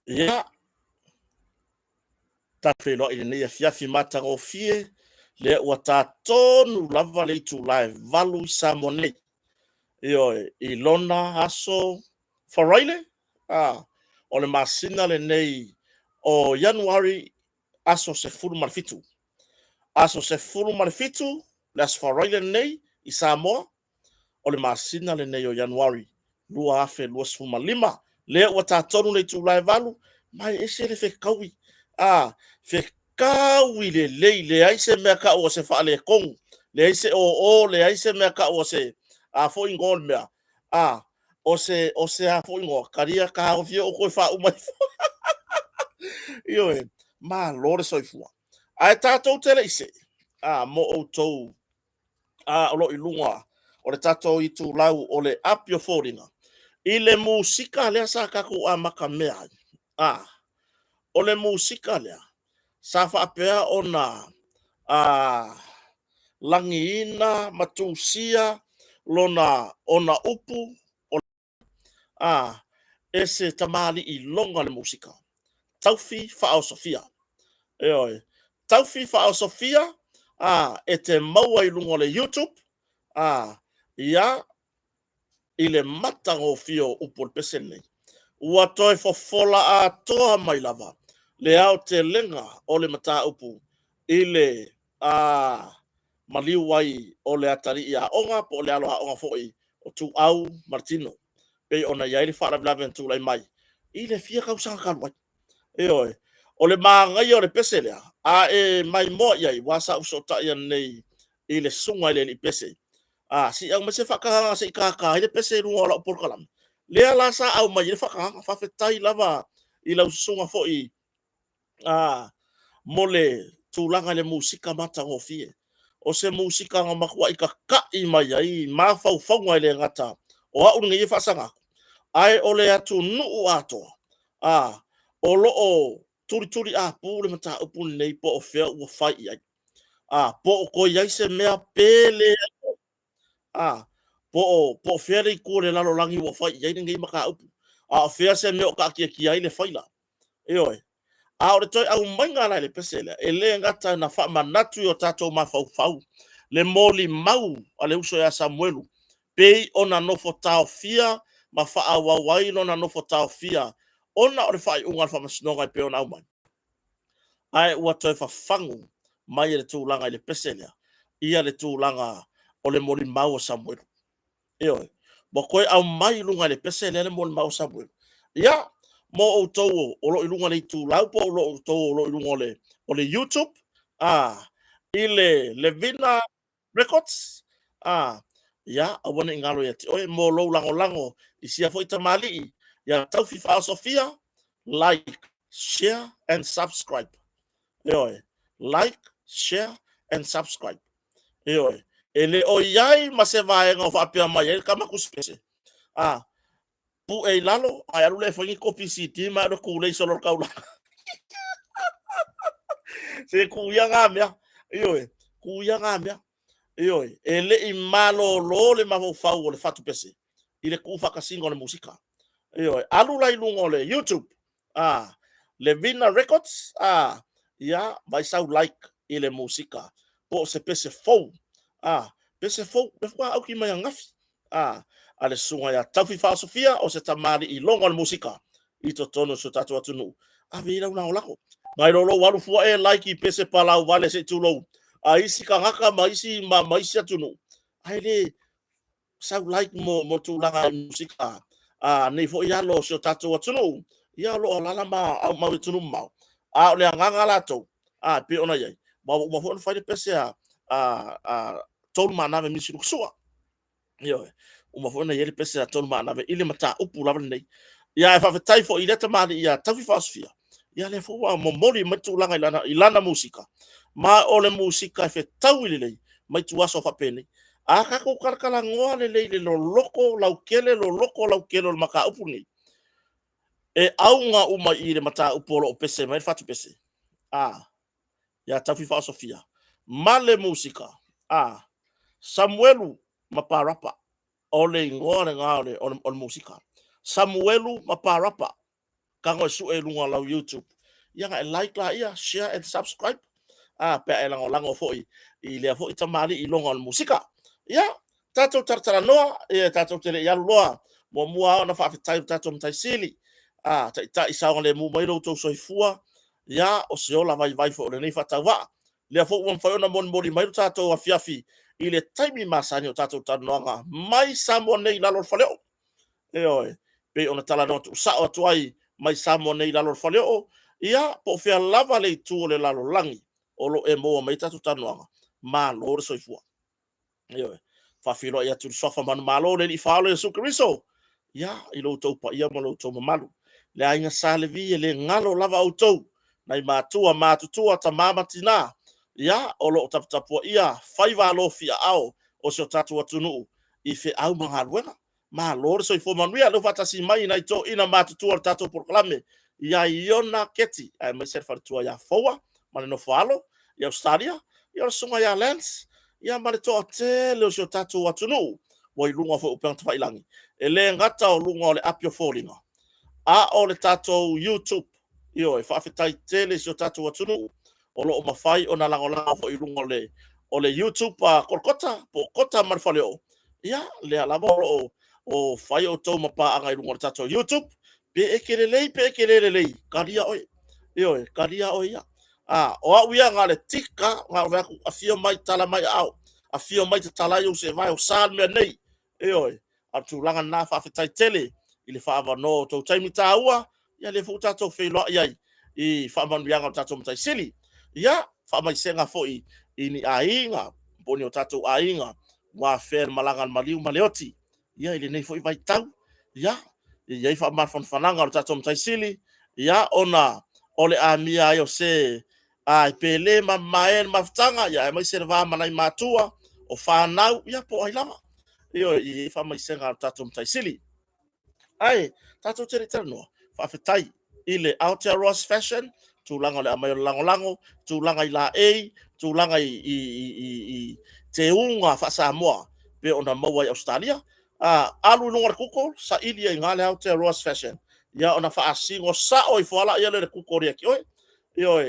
Ia tafelo ile ne fiafi mata o fie le ua tātonu lava le tu live valu sa monei io ilona aso faraile o le masina le nei o Januari aso se fulu marfitu le aso faraile nei i Samoa o le masina le nei o Januari lua afe lua sfuma lima le ua tātonu le tu live valu mai ese le fekaui fe kawi le le ai se mea ka o se whaale kong le ai se o le ai se mea ka o se a fo ingol mea o se a fo ingol karia ka o fio o koe wha umai io ma lore soifua ai tātou tele ise mo o tou o lo ilunga o le tātou i tu lau o le apio fōringa i le musika lea sa kako a maka mea o le musika lea sa whaapea o na langiina matusia lona ona upu o ese tamali i longa le musika taufi whao Sofia taufi whao Sofia e te maua i lunga le YouTube ia i le matango fio upo le pesene ua toi fofola a toa mai lava le au te lenga o le mata upu i le maliu ai o le atari i a onga po le aloha onga foi o tu au Martino pe ona iai le whaara vilave tu lai mai i le fia kausanga kalwai o le maangai o le pese lea e mai mo iai wasa usota ia nei i le sunga i le pese si au mese whakahanga se i kaka i le pese runga o la upolkalam lea la sa au mai i le whakahanga whawhetai lava i lau sunga foi mole tūlanga le musika mata o fie. O se musika nga makua i ka kai mai ai, mawhau whaunga i le ngata. O au ngi i whasanga. Ai o le atu nuu atoa. O lo o turi a pūle mata upu nei po o whea ua whai ai. Po o ko iai se mea pele. Po o whea rei kua le lalo langi ua whai ai ngi maka upu. O whea se mea o ka kia ai le whaila. O le toi au mainga lai le pesele, e le ngata na wha manatu o tātou mawhau le moli mau a le uso ya Samuelu, pei ona nofo tau fia, ma wha awawai no na nofo tau fia, ona o le whai unga wha masinonga i pe ona au mai. Ai ua toi whangu mai le tūlanga i le pesele, ia le tūlanga o le moli mau o Samuelu. Mo koe au mai lunga le pesele le moli mau o Samuelu. Ia, mo o tau o lo ilunga le tu lau po o lo tau o lo ilunga o le YouTube i le Levina Records ia a wana ingalo ia oe mo lo lango i sia foi tamali ia tau fifa Sofia like share and subscribe like share and subscribe ele o iai ma se vai nga fa pia mai el kama kuspese pu e lalo ai alu le foi kopi city ma ro ku le solo kaula se ku ya ngamia ku ya ngamia ele i malo lo le ma fa o le fatu pese ile ku fa ka singo le musika alu lai lungo le YouTube le Vina Records ya vai sau like ile musika po se pese fou le fa au ki mai ngafi ale sunga ya taufi fa Sofia o se tamari i longa le musika i to tono so tatu atunu vira una olako mai lo walu fu e like i pese pala vale se tulo isi ka ngaka maisi maisi atunu ai le sau like mo tu langa musika nei fo ya lo so tatu atunu ya lo la ma au ma tunu mau le nganga la to pe ona ye ma fo fa de pese tolu mana me misiru sua uma fona yele pese tolu mana ve ile mata upu la nei ia fa tai fo ile tamali ia tafi fasfia ia le fo mo mori matu langa ilana musika ma ole musika fe tau ile mai tu aso fa pene ka ko karkala ngoa le lo loko lau maka upu ni aunga uma ile mata upu lo pese mai fatu pese ia tafi fasofia male musika Samuelu maparapa ole ngore ngare on musika Samuelu maparapa kango su e lunga lau YouTube ia nga like la ia share and subscribe pe e lango foi i le foi tamali i longa le musika ia tatou tartara noa e tatou tele ia loa mo mua ona fa fitai tatou mtai sili ta isa le mu mai lo to soifua ia o se ola vai fo le nei fatawa le fo wan fa ona mon mori mai tatou afiafi i le taimi masani o tatou tanoanga mai samo nei la lo faleo e oi pe ona tala no tu sa o tuai mai samo nei la lo faleo ia po fea lava le tu le la lo langi o lo e mo mai tatou tanoanga ma lo soifua e oi fa filo ia tu sofa man malo le i falo su kristo ia i lo to pa ia mo lo to malu le ainga salevi le ngalo lava auto nai matutua ta mama tina ia o lo tapu ia faiva lo fia ao o so tatu atunu i fe au manga luenga ma lo so i fo manuia lo fatasi mai nai to ina matutua tatu proclame ia iona keti ai me ser fartua ia foa ma no falo ia Australia ia sunga ia lens ia ma le to te le so tatu atunu wo i lunga fo upang tfailangi ele ngata o lunga o le apio folinga o le tatou YouTube io e whawhitai tele si o tatou atunu o lo o mawhai o na langolango fo i rungo o le YouTube korkota po kota marwhale o ia le alama o whai o tau mapa anga i rungo le tatou YouTube pe e kere lei karia oi io e karia oi ia o au ia ngā le tika ngā reku a fio mai tala mai au a fio mai te tala iu se vai o sān mea nei io e a tu langa nā whawhitai tele i le whaava no tau taimi tāua, ia le futa tau whailoa iai, i whaamanuianga o tatou mtai sili. Ia, whaamaisenga foi i ni ainga, boni o tatou ainga, wā whēr malangan maliu maleoti. Ia, i le nei foi vai tau. Ia, iai whaamarfan whananga o tatou mtai sili. Ia, ona, ole a mia ai o se, ai pele ma maen maftanga, ia, e mai se rwa manai matua, o whanau, ia, po ai lama. Ia, i whaamaisenga o tatou mtai sili. Ai, tatou tere noa, whawhetai i le Aotearoa Fashion, tūlanga le amai o lango, tūlanga i la ei, tūlanga i te unga whasamoa, pe ona maua i Australia, alu nunga kuko, sa ili i ngā le Aotearoa Fashion, ia ona whaasingo sa oi whala ia le kuko ria ki oi,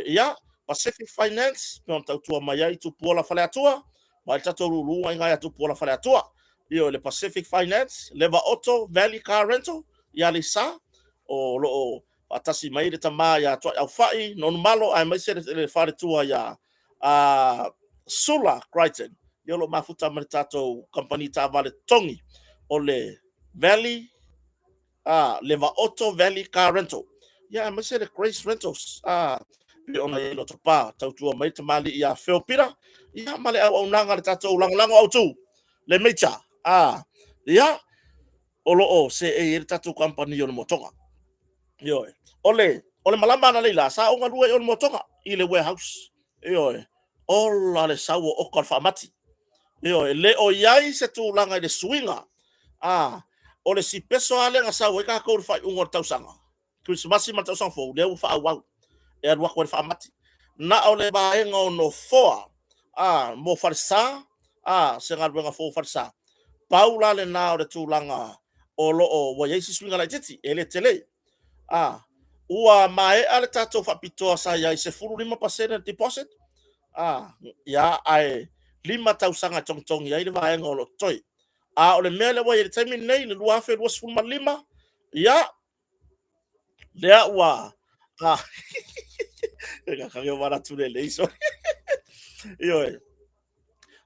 ia, Pacific Finance, pe ona tautua mai ai tupuola whale atua, mai tatou rurunga i ngai atu puola whale atua, io le Pacific Finance, Leva Auto, Valley Car Rental, ia le sa, o loo atasi mai le tama ia toa au fai, non malo, ai mai se le whare tua ia Sula Crichton, ia lo mafuta mai tatou company ta vale tongi, o le Valley, Leva Auto, Valley Car Rental, ia mai se le Grace Rentals, pe ona i lo topa, tautua mai tamali ia Whiopira, ia male au nanga le tatou lango au tu, le mecha, ia o loo se e tatou company o le motonga ioe ole malama na leila sa o ngalua o le motonga i le warehouse ioe ola le sau o kal famati ioe le o iai se tūlanga i le swinga o le si peso ale nga sau e ka kou fai ungo tausanga Christmas ma tausanga fo le fa au e alua ko le famati na o le baenga o no foa mo farsa se ngalua fo farsa Paula le na o le tūlanga o loo wa yeisi swinga la titi ele tele ua mai ale tatou whapitoa sa iai se 5% deposit ia ai 5,000 tongtong iai le vaenga o lo toi o le mea le wa le taimi nei le lua fe 2.5 ia lea ua ega kage wara tu le leiso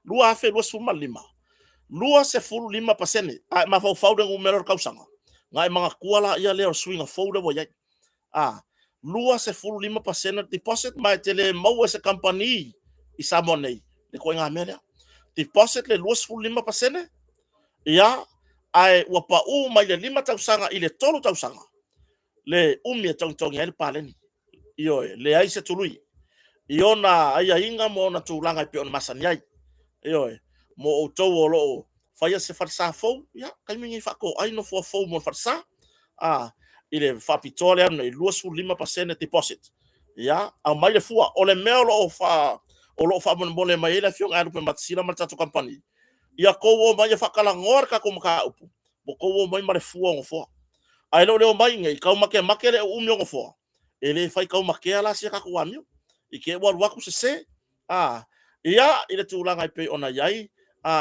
lua fe 2.5 lua se 5%, ma fau de ngumero kausanga. Ngai mga kuala ia leo swinga fau de boyai. Lua se 5% deposit mai tele mau se company i samonei. Le ko nga mele. Deposit le lua 5%. Ia ai wapa u mai le 5,000 i le 3,000. Le umia tong ia le paleni. Io le ai se tului. Iona ai inga mo na tulanga i pe on masani ai. Io mo o tau o loo whaia se wharsa fau, ia, kai mingi whako ai no fua fau mo wharsa, i le whapitoa le anu, i 2.5% deposit, ia, au mai le fua, o le mea o loo whamone mai ele fiong aerupe matasira ma tatu company, ia kou o mai e whakala ngor ka kumaka upu, mo kou o mai ma le fua o fua, ai lo le o mai ngai kau make le umi o fo ele fai kau make ala sia ka kuami I ke wa waku se ia ile tulanga I pe ona yai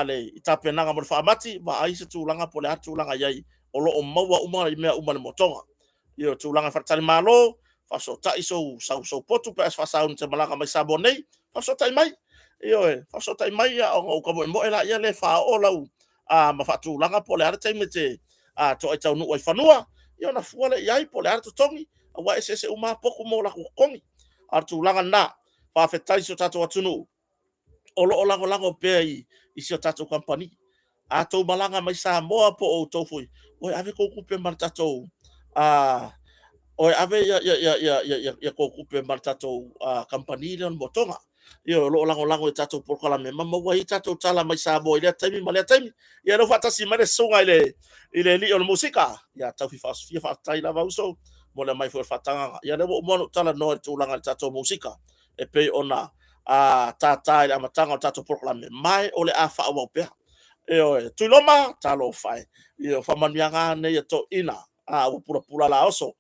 le I tapenanga mo whaamati ma ai se tulanga po le tulanga yai o lo o maua uma I mea uma le motonga io tulanga whatali malo faso tai so potu pe as fasau te malanga mai sabo nei faso tai mai io faso tai mai ya o ka mo ela ia le fa o lau ma fatulanga po le arte mete to ai tau no ai fanua io na fuale iai po le arte tongi wa ese uma poku mo la kongi tulanga na fa fetai so tato atunu o lango pe I si tato company to malanga mai sa mo po o tofu o ave ko kupe mar tato o ave ya ko kupe mar tato company le motonga io lo lango tato por kala me mama wa tato tala mai sa mo ile taimi male taimi ia no fata si mane songa ile li o musika ya tau fi fas fi fa tai la vauso mo le mai for fatanga ia le mo tala no tulanga tato musika e pe ona tata ile amatanga tato por kala me mai ole afa wa pe e tu loma talo fai io fa manianga ne to ina o pula la oso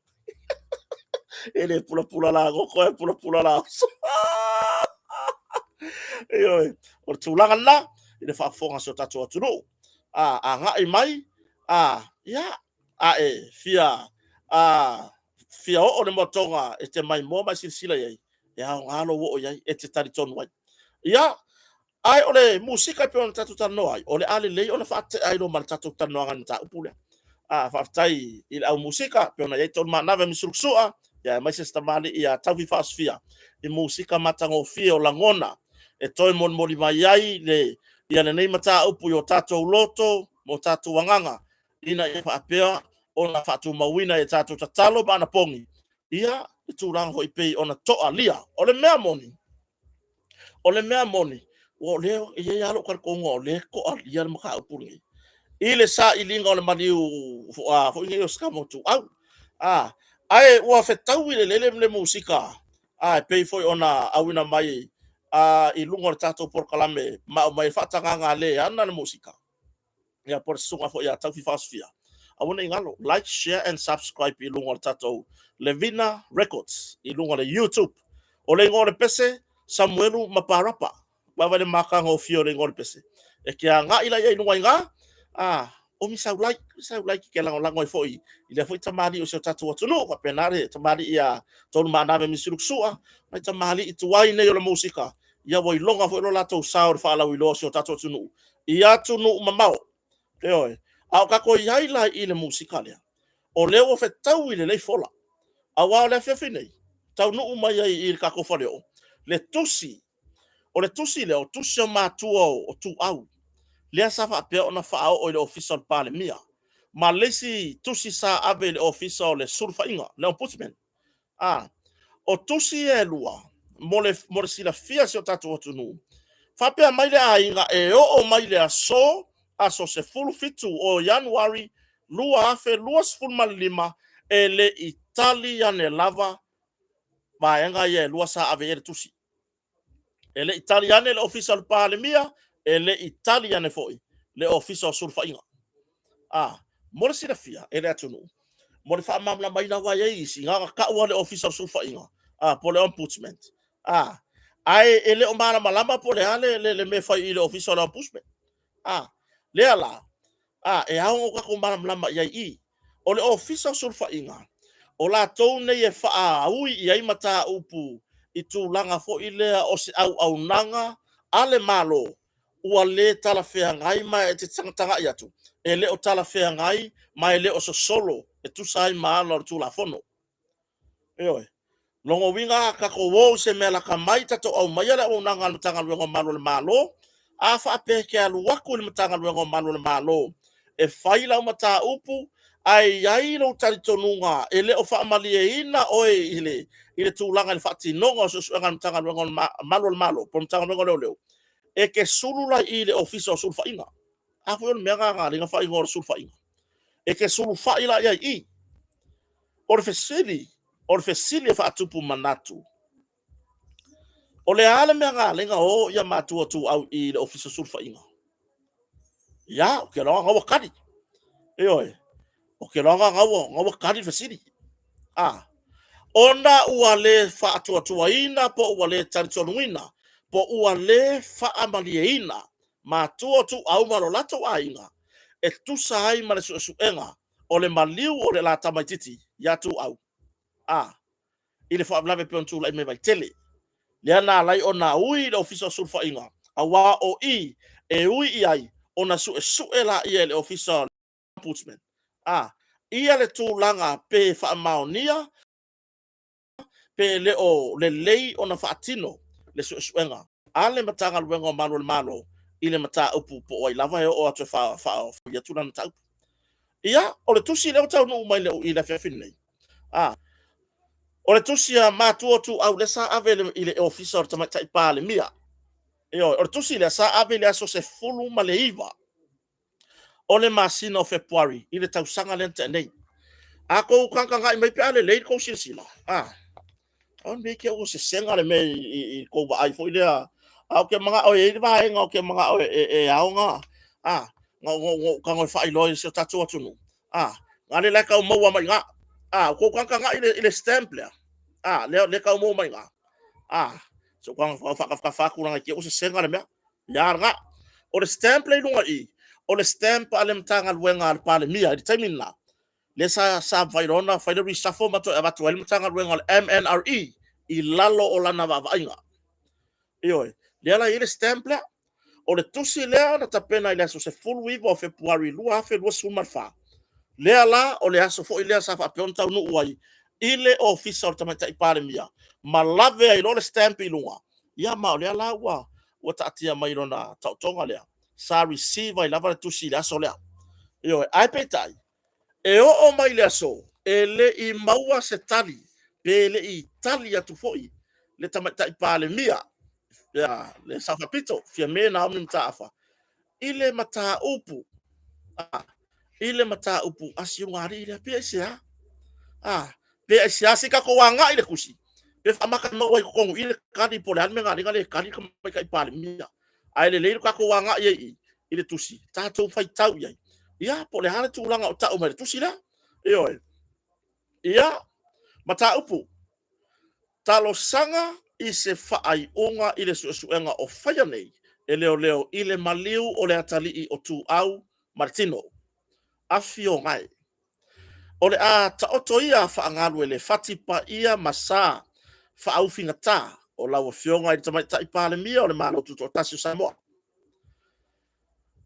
ele pula la go ko pula la oso io o tulanga la ile fa fonga so tato atunu nga I mai ia fia o le motonga e te mai mo mai silsila yai ia ngalo wo yai e te tari tonu ai ia ai ole musika pe on tatu tano ai ole ale lei ole fa ai no mal tatu tano ngan ta upule fa tai il au musika pe ona yai ton manave misuksua ia mai se stamali ia tavi fasfia I musika matango fia o langona e toi mon moli mai ai le ia nei mata upu yo tatu loto mo tatu wanganga ina e fa pea ona fatu mawina e tatu tatalo bana pongi ia turang hoi pe ona to alia ole mea moni o leo e ya lo kar kongo le ko alia maka upuni ile sa ilinga ole maniu fo ngi skamo tu ai o afetau ile le musika pe foi ona awina mai I lungo tato por kalame ma mai fatanga ngale ana musika ya por sunga fo ya tafi fasfia I want to like, share, and subscribe I lungo tato Levina Records I lungo le YouTube o le ngore pese Samuelu Maparapa bava le maka ngo fio le ngore pese e kia nga ila ia lungo nga o mi sau like ke lango foi ile foi tamali o se tato watu kwa penare tamali ia tonu manave misiruksua mai tamali ituai ne yo le musika ia wai longa fo lo lato saur fa la wilo so tato tunu ia tunu mamao oi au ka ko ia ila ile musikalia o leo fe tau ile le fola a wa le fe fine tau no mai I ka ko fale o le tusi le o tusi ma tuo o tu au le sa fa pe ona fa o le official pale mia ma lesi tusi sa ave le official le surfa inga le ombudsman o tusi e lua mo le sila fia se o tatu tunu fa pe mai le ainga e o mai le aso se full fitu o January lua afe luas full malima e le Italian e lava ba enga ye lua sa ave e tusi e le Italian le official pale mia e le Italian e foi le official surfa inga mo le sila fia e le atunu mo le fa mamla mai na wa ye singa ka wa le official surfa inga po le ombudsman ai ele o mara malama po le ale le me fai ile official ombudsman le ala e au ka ko mara malama ia o le official surfa inga o la tou nei e fa ui ia mata upu I tulanga fo ile o se au nanga ale malo ua le tala fea ngai mai e te tanga ia tu e le o tala fea ngai mai le o solo e tu sai malo tu la fono longo winga ka ko wo se mela ka mai tato au mai ala o nanga tanga lo malo le malo a fa pe ke alu waku le tanga lo malo le malo e faila mata upu ai no tari tonunga ele o fa mali e ina o ile tulanga le fati nonga so ngan tanga lo malo pom tanga lo leo e ke sulula ile official sulfa inga a fo me nga le nga fa ingor sulfa inga e ke sulfa ila ia orfesili fa tupu manatu o le ale me nga le nga o ia matu tu au ile official sulfa inga ya ke lo nga wakadi o ke longa ngawa kari fasiri ona ua le faatuatuaina po ua le talitonuina po ua le faamalieina matua tu'au ma lo latou aiga e tusa ai ma le su'esu'ega o le maliu o le la tamaitiiti ia tu'au i le fa'amalave pe ona tula'i me vaitele lea na alai ona ui le ofisa o sulufa'iga auā o i e ui i ai ona su'esu'e la ia le ofisa ombudsman ia le tulaga pe fa'amaonia pe le o le lei ona fa'atino le su'esu'ega a le matagaluega o malo le malo i le mataupu po ai lava e o atu ia tula na taupu ia o le tusi leo taunuu mai le i le afiafini nei o le tusi a matua tu'au le sa ave i le ofisa o le tamaita'i palemia o le tusi le sa ave le aso se fulu ma le iva o le masina o Februari i le tausaga le taʻanei a kou kagakagai mai pe a lelei kou silasila on me ke o se senga le me i kou vaai foi lea au ke mga o e vaenga o ke mga o e aonga ngo kango fai loi se tatu atunu ngale la ka mo wa mai nga ko kagakagai ile stamp le le ka mo mai nga so kwang fa ku nga ke o se senga le me ya nga o le stamp le lunga i o le stamp ale mtanga luenga al pale mia i tamina le sa vairona fa le reshuffle mato e watu ele mtanga luenga al MNRE i lalo o lana vavainga le ala ile stamp le o le tusi le na tapena ile so se full week of February lua fe lua sumarfa le ala o le aso fo ile sa fa pionta no uai ile officer tamata ipare mia malave ai le stamp i lunga ia ma le ala wa tatia mai rona tautonga le sa receive ai lava tusi le aso le ai petai e o mai le aso ele i maua se tali pele i tali atu foi le tamata ipale mia le safa pito fia me na omni mtaafa ile mata upu asiungari ile pesa pesa sika ko wanga ile kusi pe famaka no wai ko ile kadi pole an menga ngale kadi ko mai kai pale mia ai le ka ko wanga ye ile tusi ta to fai tau ye ia pole hana tu langa o tau mai tusi la ia mata upu talo sanga i se fa'aiʻuga i le suʻesuʻega o faia nei e leoleo i le maliu o le atalii o tuʻau Martino afiogai o le a taoto ia fa'agalu e le fati paia ma sa fa'aufigatā o lau afioga i le tamaitaʻi palemia o le malotu toʻatasi o Samoa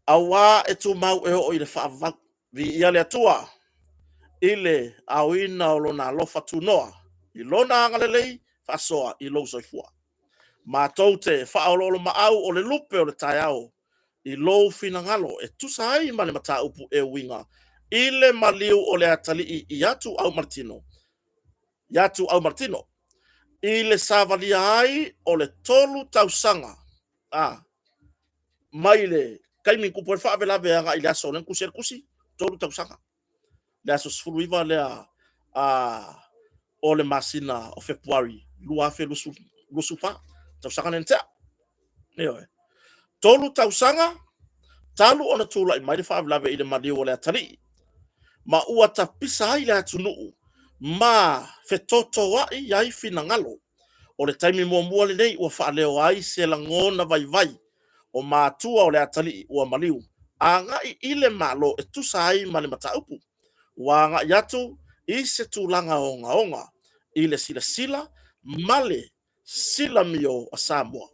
auā e tumau e o'o i le fa'avavagu viia le atua i le aoina o lona alofa tunoa i lona agalelei fa'asoa i lou soifua matou te fa'aololo ma'au o le lupe o le taeao i lou finagalo e tusa ai ma le mataupu e uiga i le maliu o le atalii i atu au Martino i le savalia ai o le tolu tausaga mai le kaimi kupu e fa'avelaveaga i le aso o le kusi e le kusi tolu tausaga le aso sefuluiva lea o le masina o Februari lua fe lusufa tausaga nentea tolu tausaga talu ona tula'i mai le fa'avelave i le maliu o le atalii ma ua tapisa ai le atunuu ma fetotoa'i ai finagalo o le taimi muamua lenei ua fa'aleo ai se lagona vaivai o matua o le atalii ua maliu aga'i i le malo e tusa ai ma le mataupu ua aga'i atu i se tulaga ogaoga i le silasila ma le silamio a Samoa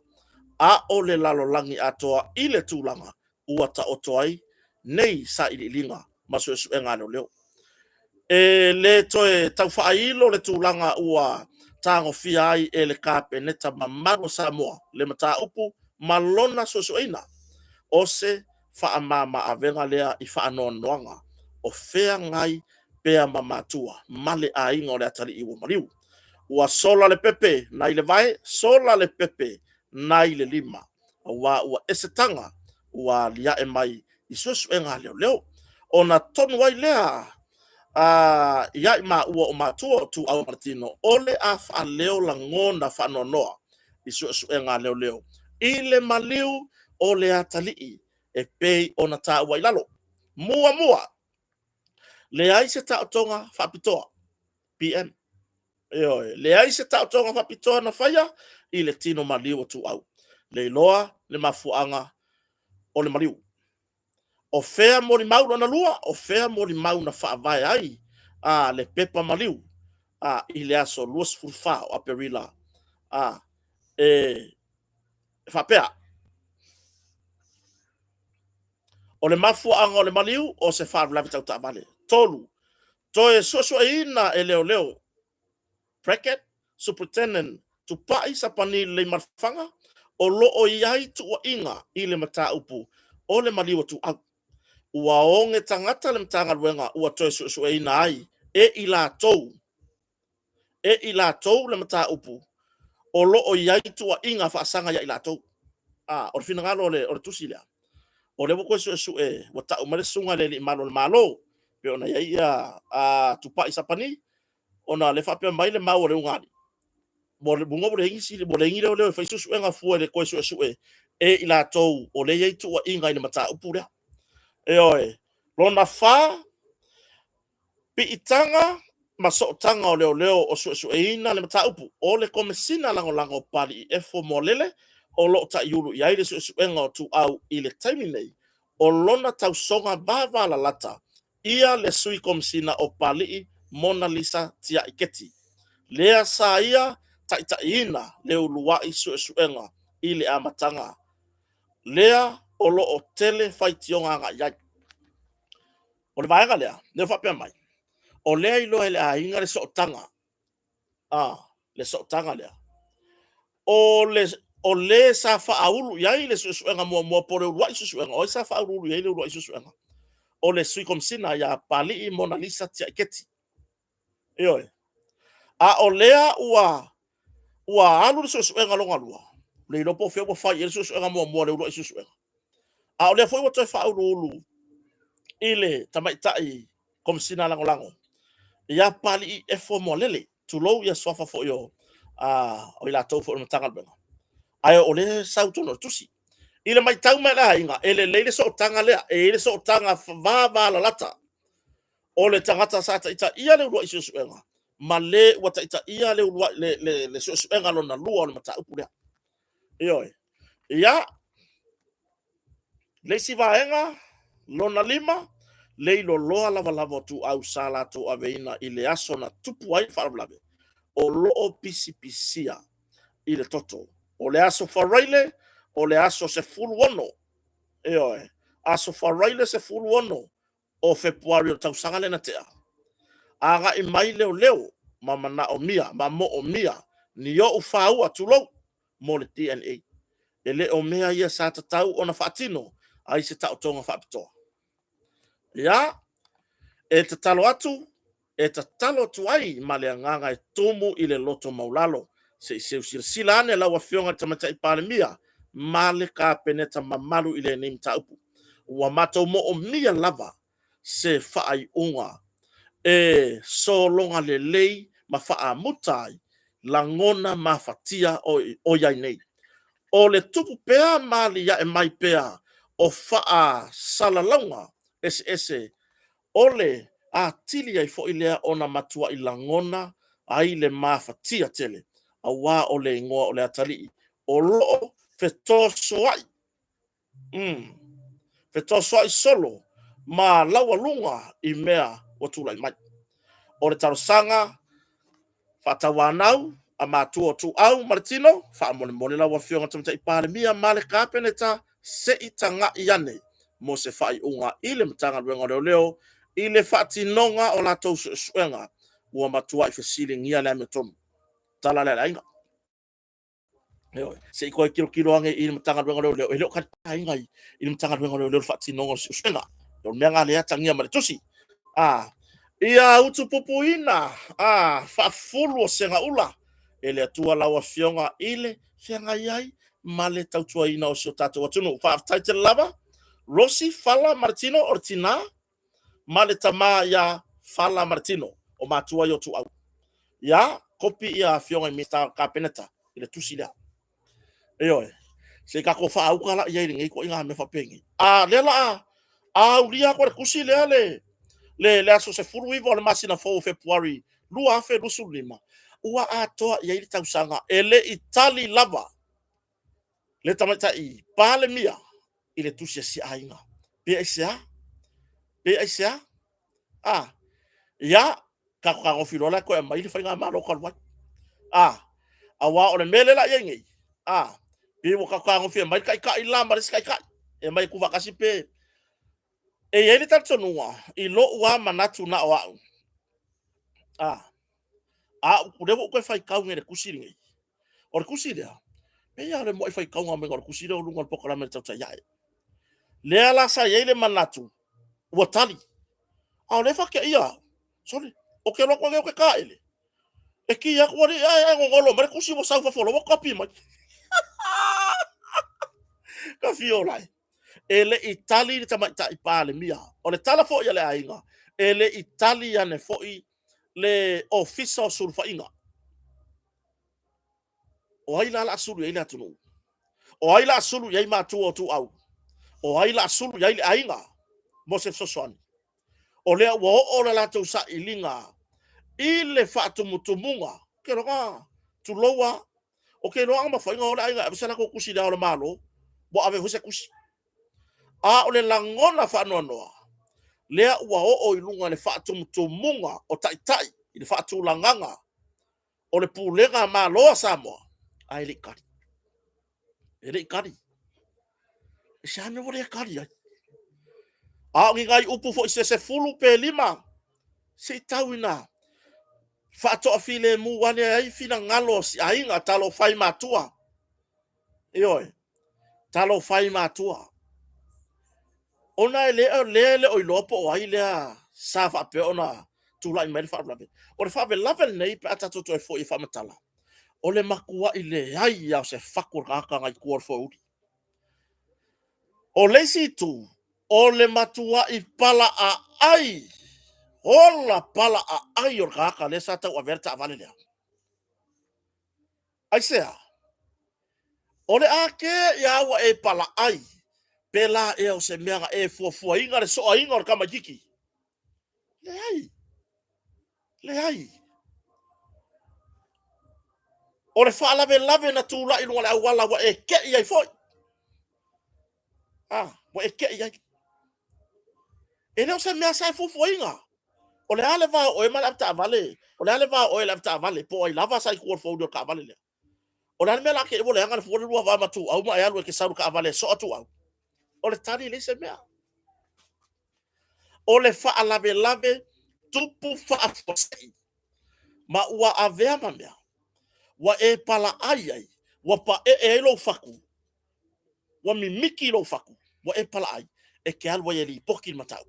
a o le lalolagi atoa i le tulaga ua taoto ai nei sa ili'iliga ma su'esu'ega leoleo e le toe taufa'ailo le tulaga ua tagofia ai e le kapeneta mamalu Samoa le mataupu ma lona su'esu'eina o se fa'amama'avega lea i fa'anoanoaga o fea gai pea ma matua ma le aiga o le atalii ua maliu ua sola le pepe nai le vae sola le pepe nai le lima ua esetaga ua lia'e mai i su'esu'ega leoleo ona tonu ai lea ia'i ma'ua o matua o tu'au Martino o le a fa'aleo lagona fa'anoanoa i su'esu'ega leoleo i le maliu o le atalii e pei ona tāua i lalo muamua le ai se tautonga whapitoa, PM. Le ai se tautonga whapitoa na whaia, i le tino maliu tu au. Le loa, le mafuanga, o le maliu. O fea mo li mau na lua, o fea mo li mau na whaavai ai, le pepa maliu, i le aso luas fulfa o aperila, whapea. O le mafuanga o le maliu, o se whaavlavi tau vale. Tolu, toe sosua ina e leo leo, bracket, superintendent, tu pai sa pani le marfanga, o lo o iai tu wa inga i le mata upu, o le maliu tu au. Ua onge tangata le mtanga ruenga, ua toe sosua ina ai, e i la tou le mata upu, o lo o iai tu wa inga whaasanga ya i la tou. O le fina ngalo o le tusi lea. O le wako sosua e, wa ta umare sunga le li malo le malo, pe ona iai tu pai sa pani, ona le whapea mai le mau o le ungani. Mo le bunga mo le hingisi, mo le hingire o leo, fai susu enga fua le koe sue e i la tou, o le iei tu wa inga i le mata upu lea. E oe, lona wha, pi itanga, ma so tanga o leo o sue ina le mata upu, o le komesina lango pali i efo mo lele, o lo ta iulu i aile sue enga o tu au i le taimi nei, o lona tau songa bava la lata, ia le sui komesina o pali i Mona Lisa tia iketi. Lea sa ia, ta ina le ulua i suenga i le amatanga. Lea o lo o tele whaitionga nga iai. O le vaenga lea, le whapea mai. O lea i loa le a inga le sootanga. Le sootanga lea. O le sa whaaulu iai le suenga mua pore ulua i suenga. O sa whaaulu iai le ulua i suenga. O le sui komsina ia pali i Mona Lisa tia iketi. Ioe. O lea ua alu le suenga longa lua. Le lopo feo po fai, ele suenga mua le ulua i suenga. O lea foi watoe whaulu ile tamaitai komsina lango. Ia pali i efo mo lele, tulou ia swafa fo yo, o ila tau fo matanga benga. Ai o le sautono tusi. Ile mai tau mai la inga, ele leile so tanga lea, ele so tanga vava la lata. O le tangata sa ita ia le ulua i suenga. Ma le wata ita ia le ulua le suenga lona lua o le mata upu lea. Ioi. Ia, le si vaenga, lona lima, le ilo loa lava tu au sala tu aveina i le aso na tupu ai wharavlawe. O loo pisi i le toto. O le aso wharaile, o le aso se fulu ono. Eoe, aso wharaile se fulu ono o Februari o tausanga le na tea. Aga i mai leo, mamana o mia, mamo o mia, ni o ufaua tulou, mo le DNA. Ele o mea ia sa tatau o na whaatino, ai se tau tonga whaapitoa. Ia, e te talo atu, e te talo tu ai ma le anganga e tumu i le loto maulalo. Se sila ane lau a fionga tamata i palemia, ma le ka peneta mamalu i le nim taupu. Ua matou mo o mia lava, se whaai unga, e so longa le lei, ma whaa mutai, langona ma fatia o iai nei. O le tupu pea ma li ya e mai pea, o whaa salalaunga, ese, ole a tili ai fo ilea ona matua i langona ai le mafatia tele a wā o le ingoa o le atali o loo fetosoai fetosoai solo ma laua lunga i mea o tulai mai o le tarosanga whatawanau a matua tu au Martino wha mole laua fionga tamata i palemia ma le kapeneta se i tanga i ane mo se whai unga i le matanga ruenga leo i le whaatinonga o la tau suenga ua matua i whasili ngia le ametonu. Tala le ainga. Se i koe kilo ange i le matanga ruenga leo. E leo kata inga i le matanga ruenga leo whaatinonga o suenga. Leo mea ngā lea tangia ma le tusi. Ia utu pupuina. Whaafulu o senga ula. E le atua laua fionga i le whianga iai ma le tautua ina o sio tātou atunu. Whaaftaite lava. Rossi Fala Martino Ortina. Male tama ya Fala Martino o matua yo tu au. Ya kopi ya fionga mita kapeneta ile tusila. Eoe. Se ka ko fa au kala ya ngi ko inga me fa pengi. Lela ulia ko kusi le ale. le aso se furu iwa le masina fo February lua afe lusu lima ua atoa ia ili tausanga ele itali lava le tamata i pale mia ile tusia si ainga pe aisia ya ka ngofilola ko mai le fainga malo ko wa awa o le mele la yengi pe mo ka ngofia mai kai lamba ris kai e mai ku vakasi pe e ele tatonua i lo ua manatu na wa kudevo ko fai kau ngere kusiri o kusiri pe ya le mo fai kau ngame o kusiri o lunga pokola me tauta ya le ala sa ye le manatu wa tali le fa ke ia sole o ke lo ko ke ka ele e ki ya ko ri ngolo me kusiri mo sa fa folo ko pi mai ka fiola ele itali le tamata i pale mia o le tala fo ya le ainga ele italian fo le official sulfa inga o ai la sulu ia ina tunu o ai la sulu ia ma tu o tu au o ai la sulu ia ainga mo se sosoni o le o la tu sa ilinga ile fatu mutumunga ke roga tu loa o ke roga ma fainga o le ainga e sala ko kusi da o le malo bo ave hose kusi o le langona fa no no le o ilunga le fatu mutumunga o tai ile fatu langanga o le pulenga malo samo ai le kari ele kari sa me vole kari ngi ngai upu fo se fulu pe lima se tawina fa to file mu wane ai fina ngalo si ainga talo fai matua io talo fai matua ona le o lopo ai le sa fa pe ona tu lai me fa blabe o fa be level nei pe ata to fo i fa matala o le makua ile ai ya se fakur ka ngai kuor fo o le situ o le matua i pala ai ola pala ai o kaka le sata o verta vale le ai sea o le ake ya wa e pala ai pela e o se mea e fua inga le so inga o kama jiki le ai o le fa lave na tula i wala wala wa e ke ia foi wa e ke ia e le o se mea sa fua inga o le ale va o e mala ta vale o le ale va o e la ta vale po i lava sai ko fo do ka vale le o le mea ke vole anga fo lua va matu au ma ya lo ke sa ka vale so atu au o le tani le se mea o le fa lave tupu fa fosei ma ua avea ma mea wa e pala ai wa pa e lo faku wa mi miki lo faku wa e pala ai e ke alwa ye li poki matau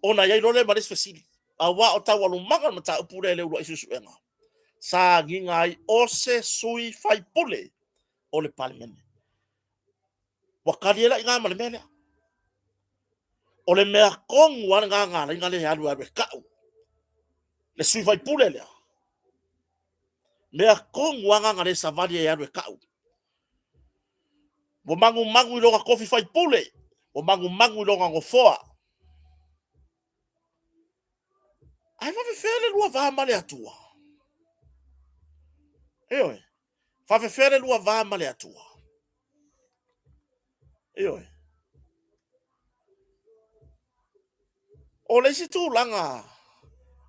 ona ye lo le ma desfasili a wa o tawa lo manga matau pure le lo isusu enga sa ginga ai o se sui fai pule o le parliament wa kariela inga ma le mele o le mea kong wa nga le alu abe kau le sui fai pule le mea kong wa nga le savali e alu kau wo mangu i longa kofi fai pule wo mangu i longa ngofoa ai fa fele lua va male atua fa fele lua va male atua o le situ langa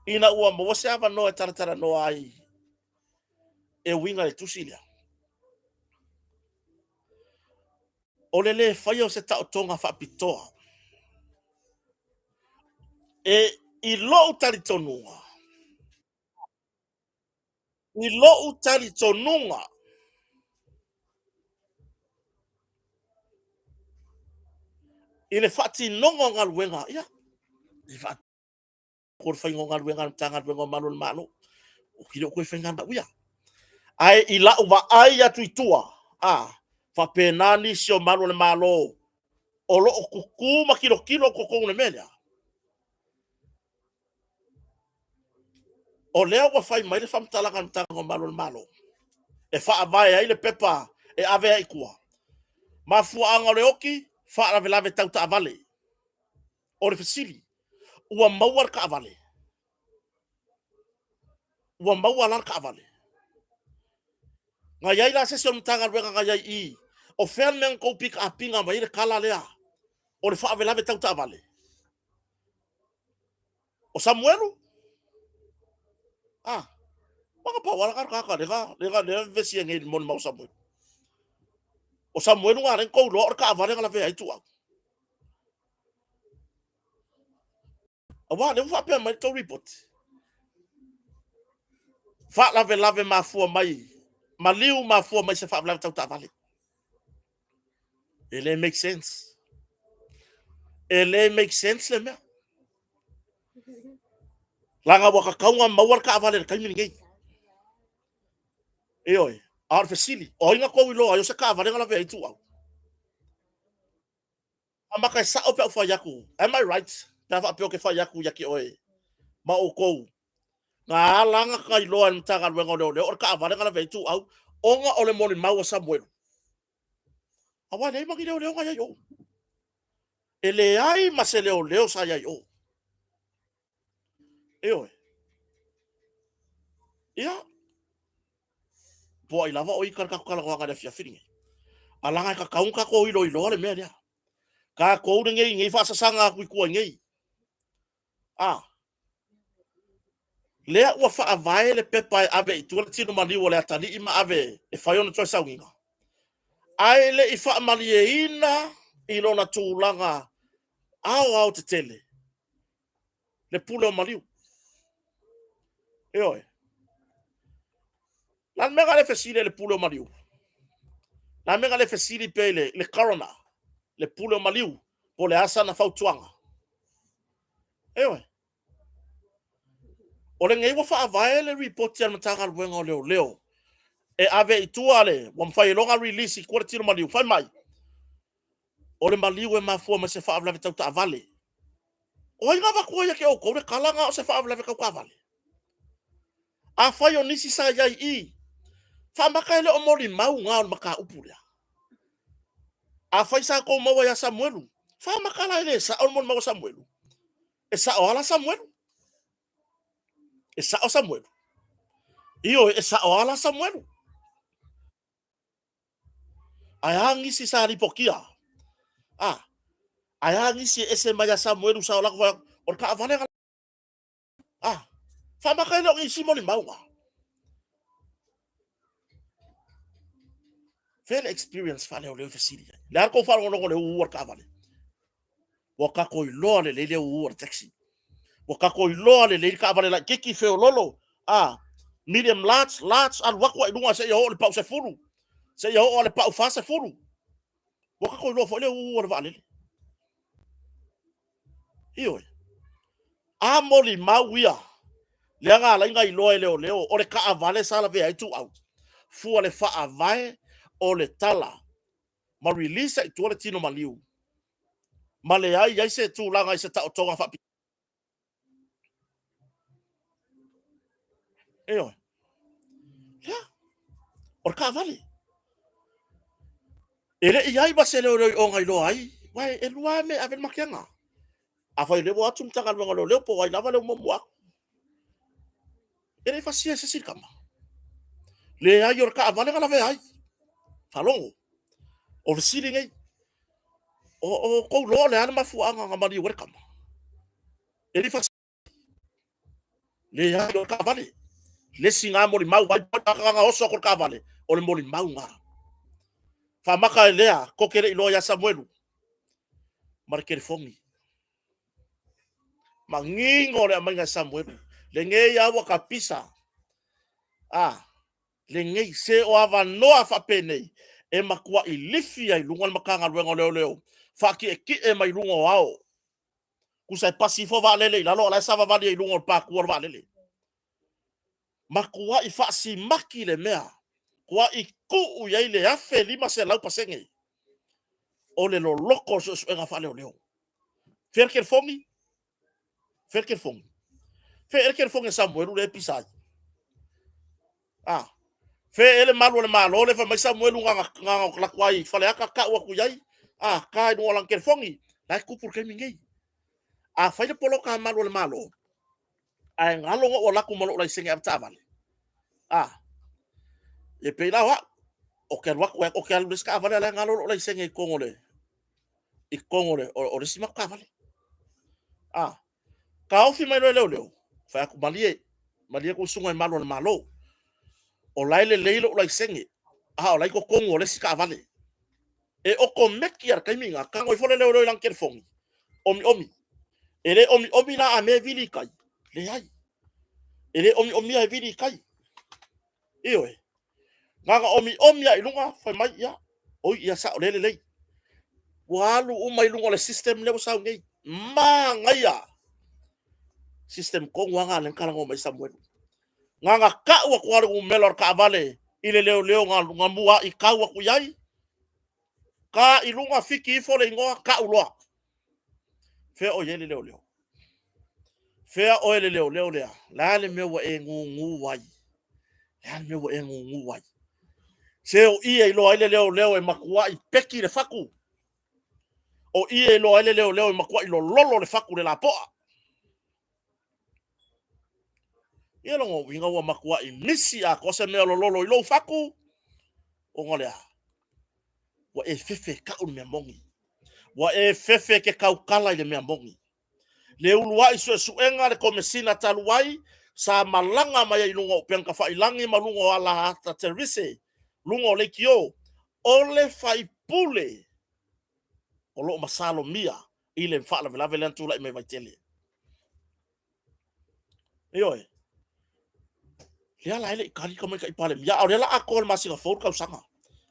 ina ua mo se ava no e taratara no ai e winga le tusilia o le fai o se tau tonga fa pitoa e i lo utali tonunga i le fati nongo ngal wenga ia i fati ko fai ngal wenga tanga wenga malu malu o kilo ko fai nganda uia ai i la uva ai atu itua fa penani sio malu le malo o lo kuku ma kilo ko le mele o leo wa fai mai le fam talanga tanga malu le malo e fa vai ai le pepa e ave ai kua ma fu anga le oki fa la vela tau ta vale o le fasili ua mauar ka avale. Ua mauar ka avale. Nga yai la sesio mtanga ruenga nga yai i. O fea meang kou pika apinga ma ire kala lea. O le faa velave tau ta avale. O Samuelu. Maka pa wala kaka lega vesi ngei mon mau Samuel. O Samuelu nga ren kou lo ka avale nga la vea itu au. Awa le fa pe mai to report. Fa lave mafua mai. Maliu mafua mai se fa lave tau ta avale. Ele make sense. Ele make sense le mea. Langa waka kaunga mawar ka avale ka ngei. Oi, ar fesili. O inga ko ilo ayo se ka avale nga la vea itu au. Amaka sa o pe fa yaku. Am I right? Ta fa pe o ke fa yaku yaki oi. Ma o ko. Nga langa ka ilo an taga wengo le o ka avale nga la vea itu au. Onga ole moni mau Samuel. Awa nei magi leo nga yo. Ele ai ma se leo sa yo. Oi. Ia. Po ai lava o i ka kala ko ga fia firingi. Alanga ka kaunga ko ilo le mea dia. Ka ko ngei fa sanga ku ngei. Lea ua fa avae le pepa ave i tuala tino mali o le atali ima ave e faiona toi saunginga. Ai le i fa mali e ina i lona tūlanga au te tele. Le pule o maliu. Oi. Lan mega le fesile le pule o maliu. Lan mega le fesile pe le corona. Le pule o maliu. Po le asa na fautuanga. Oi. O le ngei wa fa avae le report ya matanga wenga leo. E ave i tuale, wam fai longa release i kore tino maliu, fai mai. O le maliu e mafua ma se faa vlave tau ta avale. O inga wakua ya ke o kore kalanga o se faa vlave kau ka avale. A fai o nisi sa yai i. Fa maka ele o mori mau ngā o maka upurea. A fai sa kou maua ya Samuelu. Fa maka la ele sa o mori maua Samuelu. E sa o ala Samuelu. E sa o Samuelu. Iyo e sa o ala Samuelu. Ai ngisi sa ripokia. Ai ngisi ese maya Samuelu sa ola ko o ka avale. Fa maka ele o ngisi mori mau ngā. Fair experience fa le fasili. La ko fa ngo le uor ka vale. Wa ka ko lo le uor taxi. Wa ka ko lo le ka vale la kiki fe lolo. Medium large al wakwa idunga se yo le pau se furu. Se yo le pau fa se furu. Wa ka ko lo fa le uor vale. Iyo. Moli mawia. Le nga la ngai lo leo o le ka vale sala ve ai tu au. Fu le fa avae o le tala ma release i tuale tino maliu ma le ai se tūlanga i se tau tonga whapi eo or ka vale ele i ai base leo o ngai lo ai wai e lua me ave makianga a fai le watu mtanga leo po wai lava leo momua ele fasia se sirkama le ai or ka vale ngala ve ai falongo o visiri ngai o ko lo le ana mafuanga ngamari welcome ele fasia le ai or ka vale le singa mori mau vai nga oso ko ka vale o le mori mau nga fa maka lea ko kere ilo ya Samuelu marker fongi mangingo le manga Samuelu le nge ya wa kapisa le nge se o ava noa fa pene e makua i lifi ai lunga makanga luengo leo fa ki e mai lungo ao kusa pasifo va lele la lo la sa va va le lungo pa ku va lele makua i fa si maki le mea kwa i ku u le afe lima se lau pasenge o le lo loko so nga fa leo ferker fongi ferker fongi Samuelu le pisai fe ele malo le fa mai Samuelu nga la kwai fa le aka ka wa ku yai ka no lang ker fongi la ku por ke mingi a fai le polo ka malo le malo ai ngalo o la ku mo la singa tavale e pe la wa o ke wa o ke lu ska vale la ngalo la singa i kongole o le sima ka vale ka ofi mai le leo fa ku malie ku sunga malo le malo o lai le leilo la singa o lai ko kongo le ska vale e o ko meki ar kaiminga ka ngoi fole leo lang ker fongi omi ele omi la a me vili kai le ai ele omi ai vili kai ioi ngaga omi ai lunga fa mai ya o ia sa le walu umai lunga le system le sa ngai ma ngai ya system ko wanga len kala ngo mai samuel ngaga ka wa ko ru melor ka vale ile leo nga mua i ka wa ku yai ka ilunga fiki fole ngo ka uloa fe o yele leo fe o ele leo lea la le me wa e ngu wai la me wa e ngu wai se o ia i loa ile leo e makua i peki le faku o ia i loa ile leo e makua i lolo le faku le la poa ia longo winga wa makua i misi a kose mea lolo i lo faku o ngolea wa e fefe ka un mea mongi wa e fefe ke kaukala i le mea mongi le ulua i suenga le komesina taluai sa malanga mai i lungo penka failangi malungo ala hata tervise lungo le kio ole fai pule o lo masalo mia ile mfala vela vela tula i me vaitele ioi la ile kali kama kai pale mia o la akol masinga for ka usanga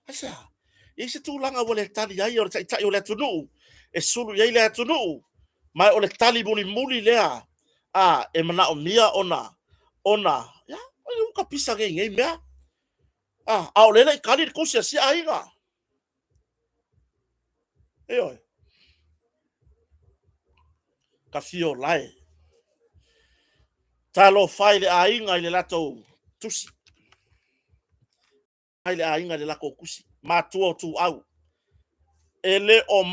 asa isi tu langa wole tali ai o tai o le tunu e sulu ia le tunu mai o le tali muli lea e mana o mia ona ya o ka pisa ngai mea o le kali ko si ainga ioi ka fio lai talo fai le ainga i le lato tusi ai le ainga le lako kusi matua tu au ele o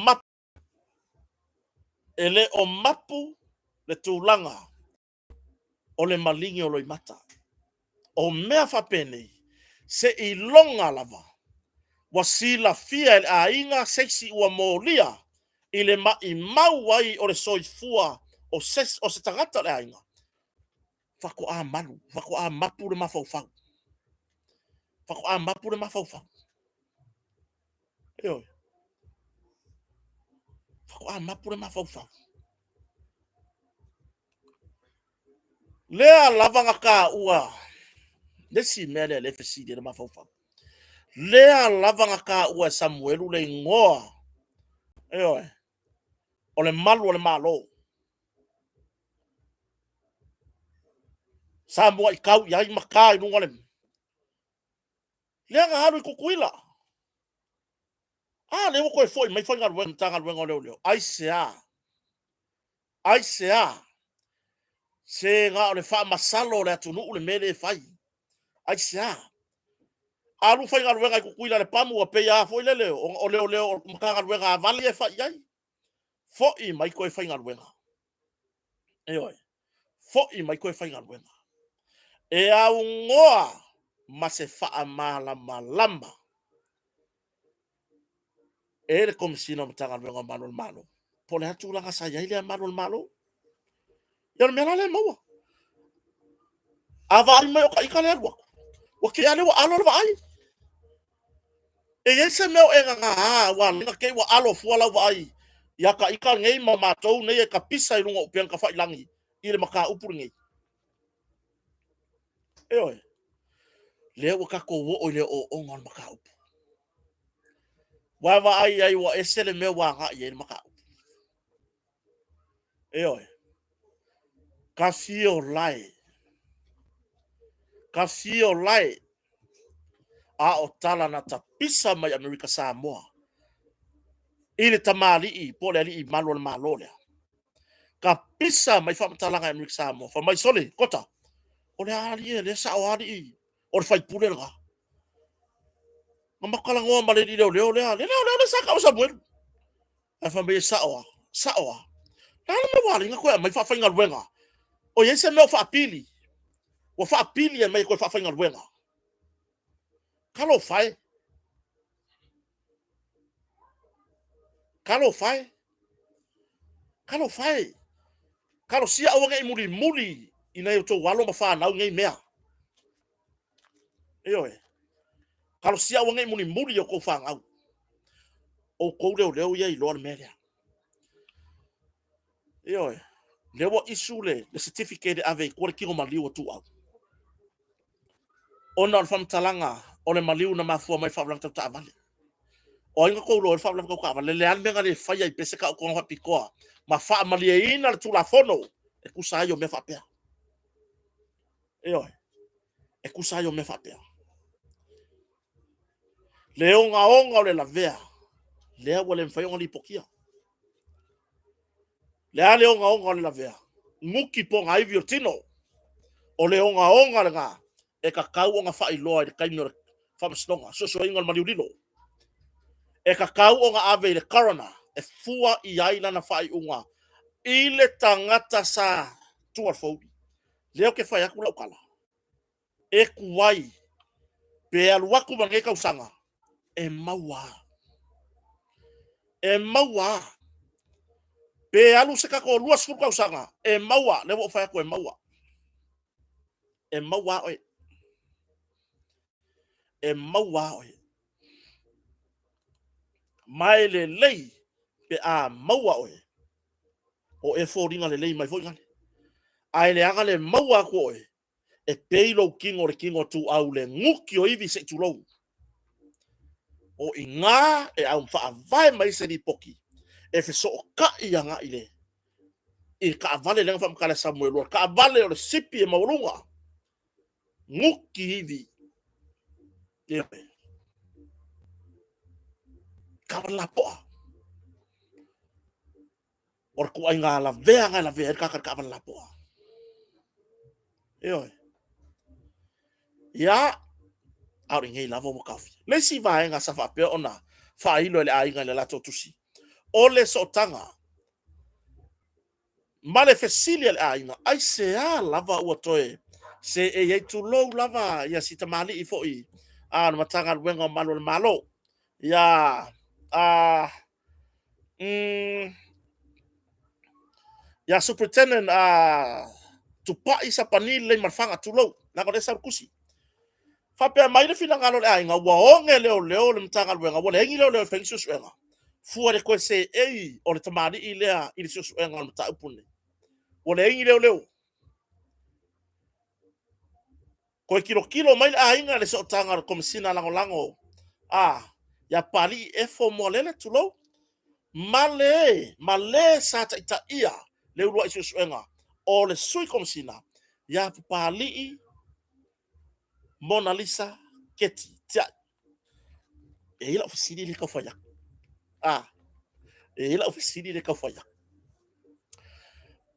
mapu le tūlanga o le malingi o loi mata o mea whapene se i longa lava wa sila fia le ainga seisi ua molia i le i mau ai o le soifua o se tangata le ainga whako a manu whako a mapu le mawhauwhau whako a mapu le mawhauwhau eoi whako a mapu le mawhauwhau lea lavanga ka ua lesi mea le fesi le mawhauwhau lea lavanga ka ua Samuelu le ngoa eoi o le malu o le malo sa mua i kau iai maka i nunga le lea nga haru i kukuila le wako e foi mai foi ngar wen tanga wen leo ai sea se nga o le fa masalo le atunu le mele fai ai sea alu fai ngar wen ai kukuila le pamu o pe ya foi lele o leo maka ngar wen a vali e fai ai foi mai ko e fai ngar wen eoi foi mai ko e fai ngar wen e au ngoa ma se fa malama e le komisina mtanga venga malo po le hatu langa sa ile malo ya me la le mo ava ai mai ka ikale wa ke ale wa alo va ai e ese me e nga wa nga ke wa alo fu ala va ai ya ka ika ngei ma matou nei e ka pisa i lunga upian ka fa ilangi ile maka upur ngei e oi le wa ka ko wo le o ngon maka upu wa va ai wa ese le me wa nga ye maka e oi ka fio lai a o tala na tapisa mai Amerika Samoa ile tamali i pole ali i malo le ka pisa mai fa talanga Amerika Samoa fa mai sole kota o le ali le sa o ali o le fai pule nga ma kala ngo ma le sa ka o sa bueno fa mai sa o Ala me wale nga koe mai whawhainga ruenga. O yese meo whaapili. Wa whaapili e mai koe whawhainga ruenga. Kalo whae. Kalo whae. Kalo whae. Kalo sia awa ngai muri muri. Ina i to walo ma whanau ngai mea. Eo e. Kalo sia awa ngai muri muri o kou whangau. O kou leo ia i loa mea. Eo e. Lewa isu le certificate ave kore kingo maliu o tu au. Ona on whamtalanga o le maliu na mafua mai whawlang tau ta avale. O inga kou loa whawlang kau ka avale. Le anmenga le whaia i pese ka o konga whapikoa. Ma wha malia ina le tula fono. E kusai o me whapea. Eo e. E kusai o me whapea. Le onga o le la vea. Lea wale mwhai li pokia. Lea le onga o le la vea. Nguki po ngā iwi o tino. O le onga le ngā. E ka kau o ngā whai loa i le kaimi o le whamastonga. So inga le maniurilo. E ka kau o ngā ave i le corona. E fua i aina na whai unga. I le tangata sa tua fauri. Leo ke whai aku lau kala. E kuwai. Pe aluaku mangai kausanga. E maua. E maua. Pe alu se kako luas fu kausanga. E maua. Lewo whai aku e maua. E maua oi. E maua oi. Mai le lei. Pe a maua oi. O e fōringa le lei mai fōinga. Ai le anga le maua ko oi. E peilo kingo tu au le nguki o iwi se tu lou. O i ngā e au wha vai mai se ni poki. E fe so ka i anga i le. I ka avale lenga wha mkale Samuel Lua. Ka avale o le sipi e maurunga. Nguki iwi. Epe. Ka walapoa. Ora ku ai ngā la vea. E ka walapoa. Eoi. Ia. Auri ngei lava mo kafi. Le si vai nga sa whapea ona. Whailo le ainga le lato tusi. O le sotanga. Male fesilia le ainga. Ai se a lava ua toe. Se e yei tu lou lava. Ia si tamali i foi. Na matanga ruenga malo le malo. Ia. Ia superintendent. Tupa isa panil le marfanga tu lou. Nako le sa kusi. Whapea mai le whina ngalo le ainga, ua onge leo le mtanga luenga, ua le hengi leo whengi suenga. Fua le koe se ei, o le tamari i lea, i le suenga o mta upune. Ua le hengi leo. Koe kilo mai le ainga le sotanga komisina lango. Ya pali e fo mo lele tulo. Male sa ta ia, le ulua i suenga. O le sui komisina, ya pali i Mona Lisa Keti. Tia. E ila ofisini le kawhaya. E ila ofisini le kawhaya.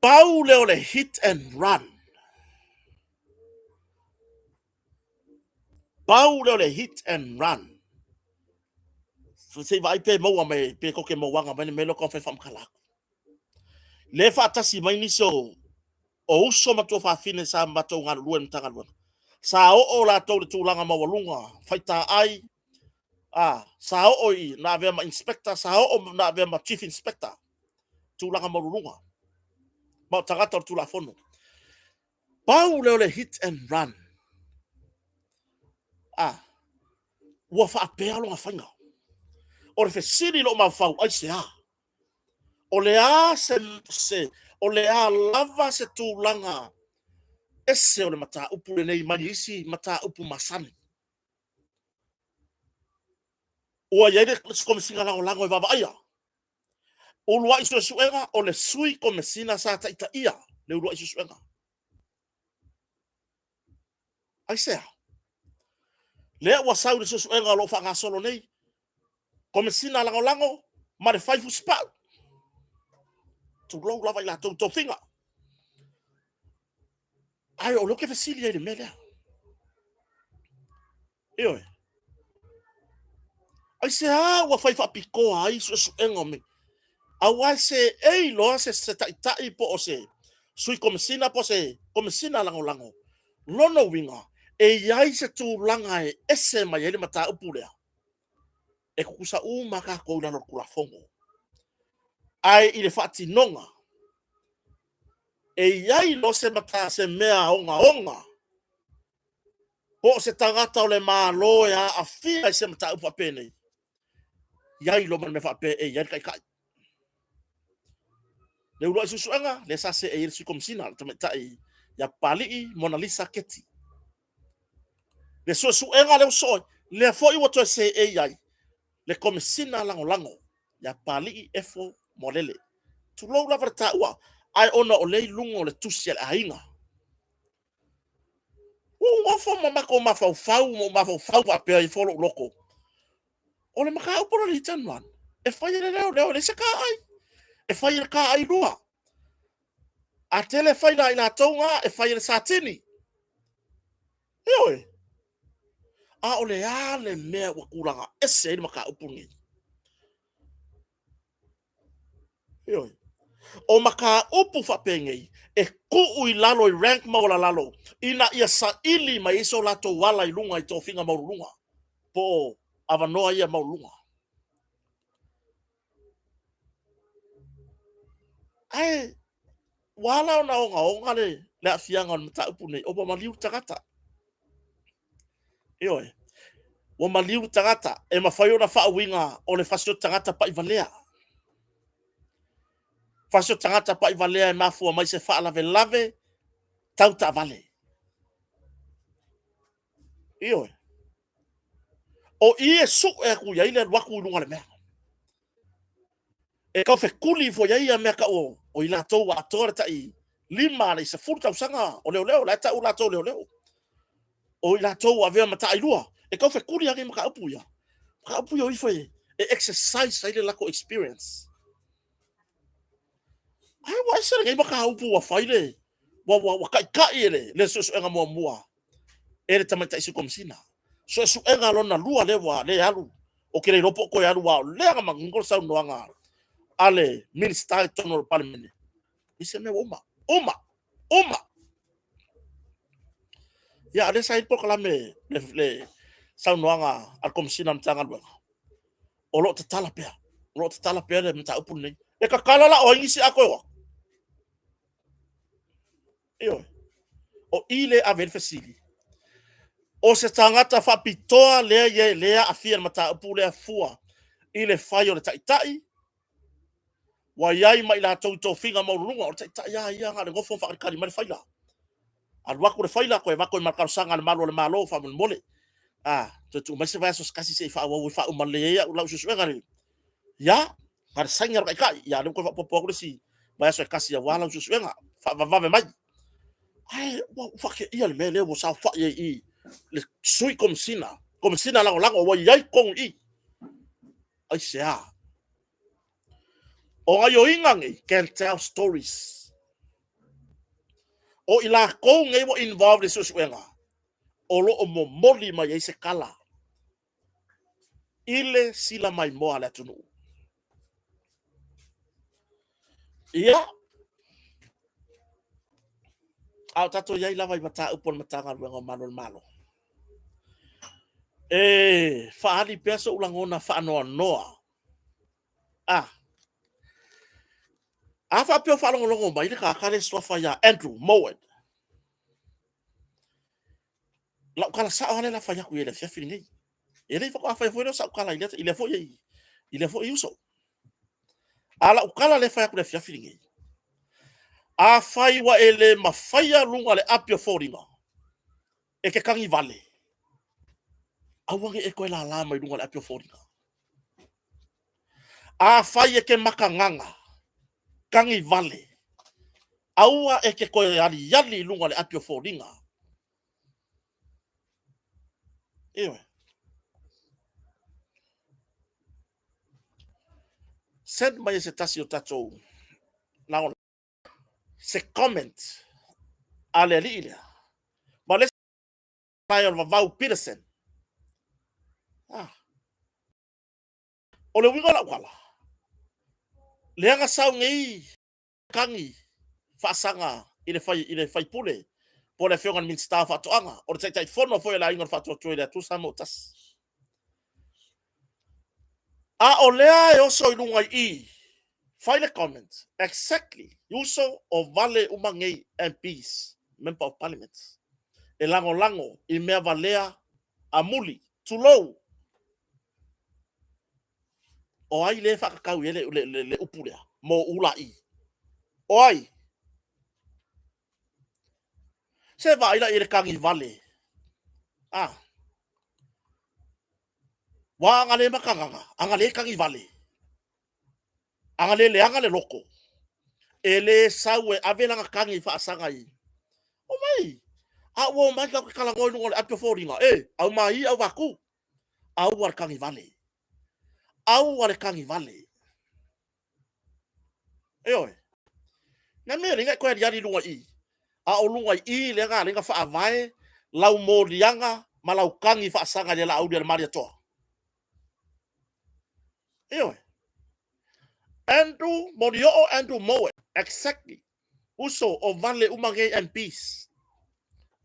Pau leo le hit and run. Pau leo le hit and run. Se vai pe moa me pe koke moanga me me lo konfe fam kalak. Le fa tasi mai ni so. O uso mato fa fine sa mato ngal luen tanga luen. Sa o la to le tulanga mawalunga. Faita ai. Sa o i na ve ma inspector sa o na ve ma chief inspector. Tulanga mawalunga. Ma tagata tu la fono. Pau leo le hit and run. Ua fa apea lo ngafanga. O le fesiri lo mafau ai se a. O le a se o le a lava se tulanga. Ese o le mata upu le nei mani isi mata upu masani. Ua yaide komisina lango e vava aia. O lua isu suenga o le sui komisina sa taita ia. Le lua isu suenga. Ai se a. Lea ua sau le suenga lo fa ngasolo nei. Komisina lango ma le faifu spau. Tu long lava ila to finga. Ai o lo ke fesili e le melea. Eo. Ai se ua faifa piko ai su engo me. Awa se ei loa se tai po o se. Sui komisina po se, komisina lango. Lono winga, e iai se tu langa e ese mai ele mata upulea. E kukusa maka kou lano kula fongo. Ai ile fati nonga. E iai lo se mata se mea onga. Po se tangata o le maa loa a fia se mata upa pene. Iai lo man me fa pe e iai kai. Le ulo susuanga, le sase e il sukomsina, tametai ya pali Mona Lisa keti. Le susuanga le usoi, le foi wato se e iai. Le komisina lango. Ya pali efo molele. Tu lo la verta ua. Ai ona o le lungo le tusi le ainga. Wafo mamako mafau pa pe i folo loko. O le maka uporo li tanwan. E fai le saka ai. E fai le ka ai lua. A tele fai na ina tonga e fai le satini. Eoi. A ole ale mea wakulanga. Ese ili maka upungi. Eoi. O maka upu whapengei, e kuu I lalo I rank maula lalo, ina ia sa ili mai iso lato wala I lunga I tō whinga maurunga, po awanoa ia maurunga. Ai, wala o na onga le a fianga o mta upu nei, opa maliu tagata. Eoi, o maliu tagata, e mawhaio na wha winga o le fasio tagata pa I valea. Fasio tagata pa I valea e mafua mai se wha lave, tauta vale. Eoi. O ie su e ku ia ile waku lunga le mea. E kau fe kuli fo ia mea ka o ila tau wa tore tai lima le se furta usanga o leo la ta ula tau leo. O ila tau wa vea mata ilua. E kau fe kuli ake maka upu ia. Maka upu ia ifo e exercise ile lako experience. Ai wa sere ngai maka upu wa faile. Wa kai ele le so enga mua. Ele tamata isu komsina. So enga lona lua le alu. O kere ropo ko alu wa le nga mangol sa noanga. Ale minister tono parliament. Ise me oma. Ya ale sai po kala me le sa noanga al komsina mtanga lwa. O lo tala pea le mta upun nei. E ka kala la o ingisi ako. Yo. O ile a ver fasili. O se tangata fa pitoa le a fia mata upu le fua. Ile faio le tai. Wa yai mai la tau finga maurunga o tai ia ngale ngofo fa kali mai faila. Al waku le faila ko e wako markar sanga le malo fa mole. Tu mai se vai so kasi se fa wa male ya la usu ngari. Ya, har sanga kai ya le ko fa popo si vai so kasi ya wala usu nga fa va mai. Ai wa fa ke ia le mele wo sa fa ye le sui komsina la wa yai kong I. Ai se O ngai o ingangi can tell stories. O ila ko ngai mo involved in susuenga. O lo o moli mai se kala. Ile sila mai mo ala tunu. Ia. Au tato yai lava I mata upon matanga luenga malo. Faali peso ulangona fa noa. Afa pio fa longo mai ka kale sofa ya Andrew Mowed. La kala sa ole la fa ya ku ele fa filingi. Ele fa fa foi sa kala ile foi uso. Ala ukala le fa ya ku le fa filingi. A fai wa ele mafaya lunga le apio foringa. E ke kangi vale. Awange e koe la lama I lunga le apio foringa. A fai e ke makanganga. Kangi vale. Aua e ke koe yali lunga le apio foringa. Ewe. Send mai se tasi o tatou. Now, se comment. Ale li ilia. Ma le Lion Vavau Peterson. O le winga la wala. Leanga sau ngi kangi fasanga ile fai pule. Po le fionga min staff atoanga. O le tai fono fo la ingon fatu to ile tu samotas. A o lea e oso ilunga I. Final comment. Exactly. Uso o vale umangei MPs, Member of Parliament. E lango lango I mea valea a muli. Tulou. O ai le whakakau le upurea. Mo ula I. O ai. Se va ila I le kangi vale. Ah. Wa anga le makanganga. Anga le kangi vale. Anga le loko. E le saue avelanga kangi whaasanga I. O mai. A wo mai ka kala ngoi ngol apio foringa. Au mai au waku. Au war kangi vale. Au war kangi vale. Oi. Na me ringa ko yari lunga I. A o lunga I le nga ringa fa vai lau mo lianga malau kangi fa sanga le lau dia maria to. Oi. Andrew Modio Andrew Moe. Exactly. Uso o vale umage and peace.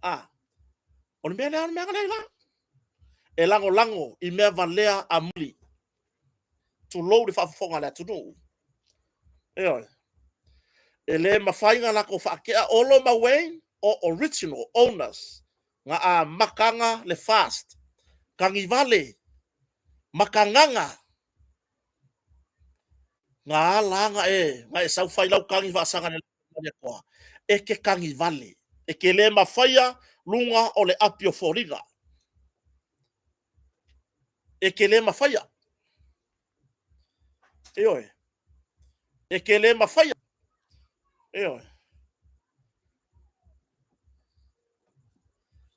Ah. On me la la. E lango lango I me valea amuli. To load the fa fonga la to do. Oi. Ele mawhainga la ko whakea olo mawen o original owners nga a makanga le fast kangi vale makanganga nga langa nga e sau whai lau kangi vasanga le koa e ke kangi vale e ke le mawhaia lunga o le apio foriga e ke le mawhaia e ke le mawhaia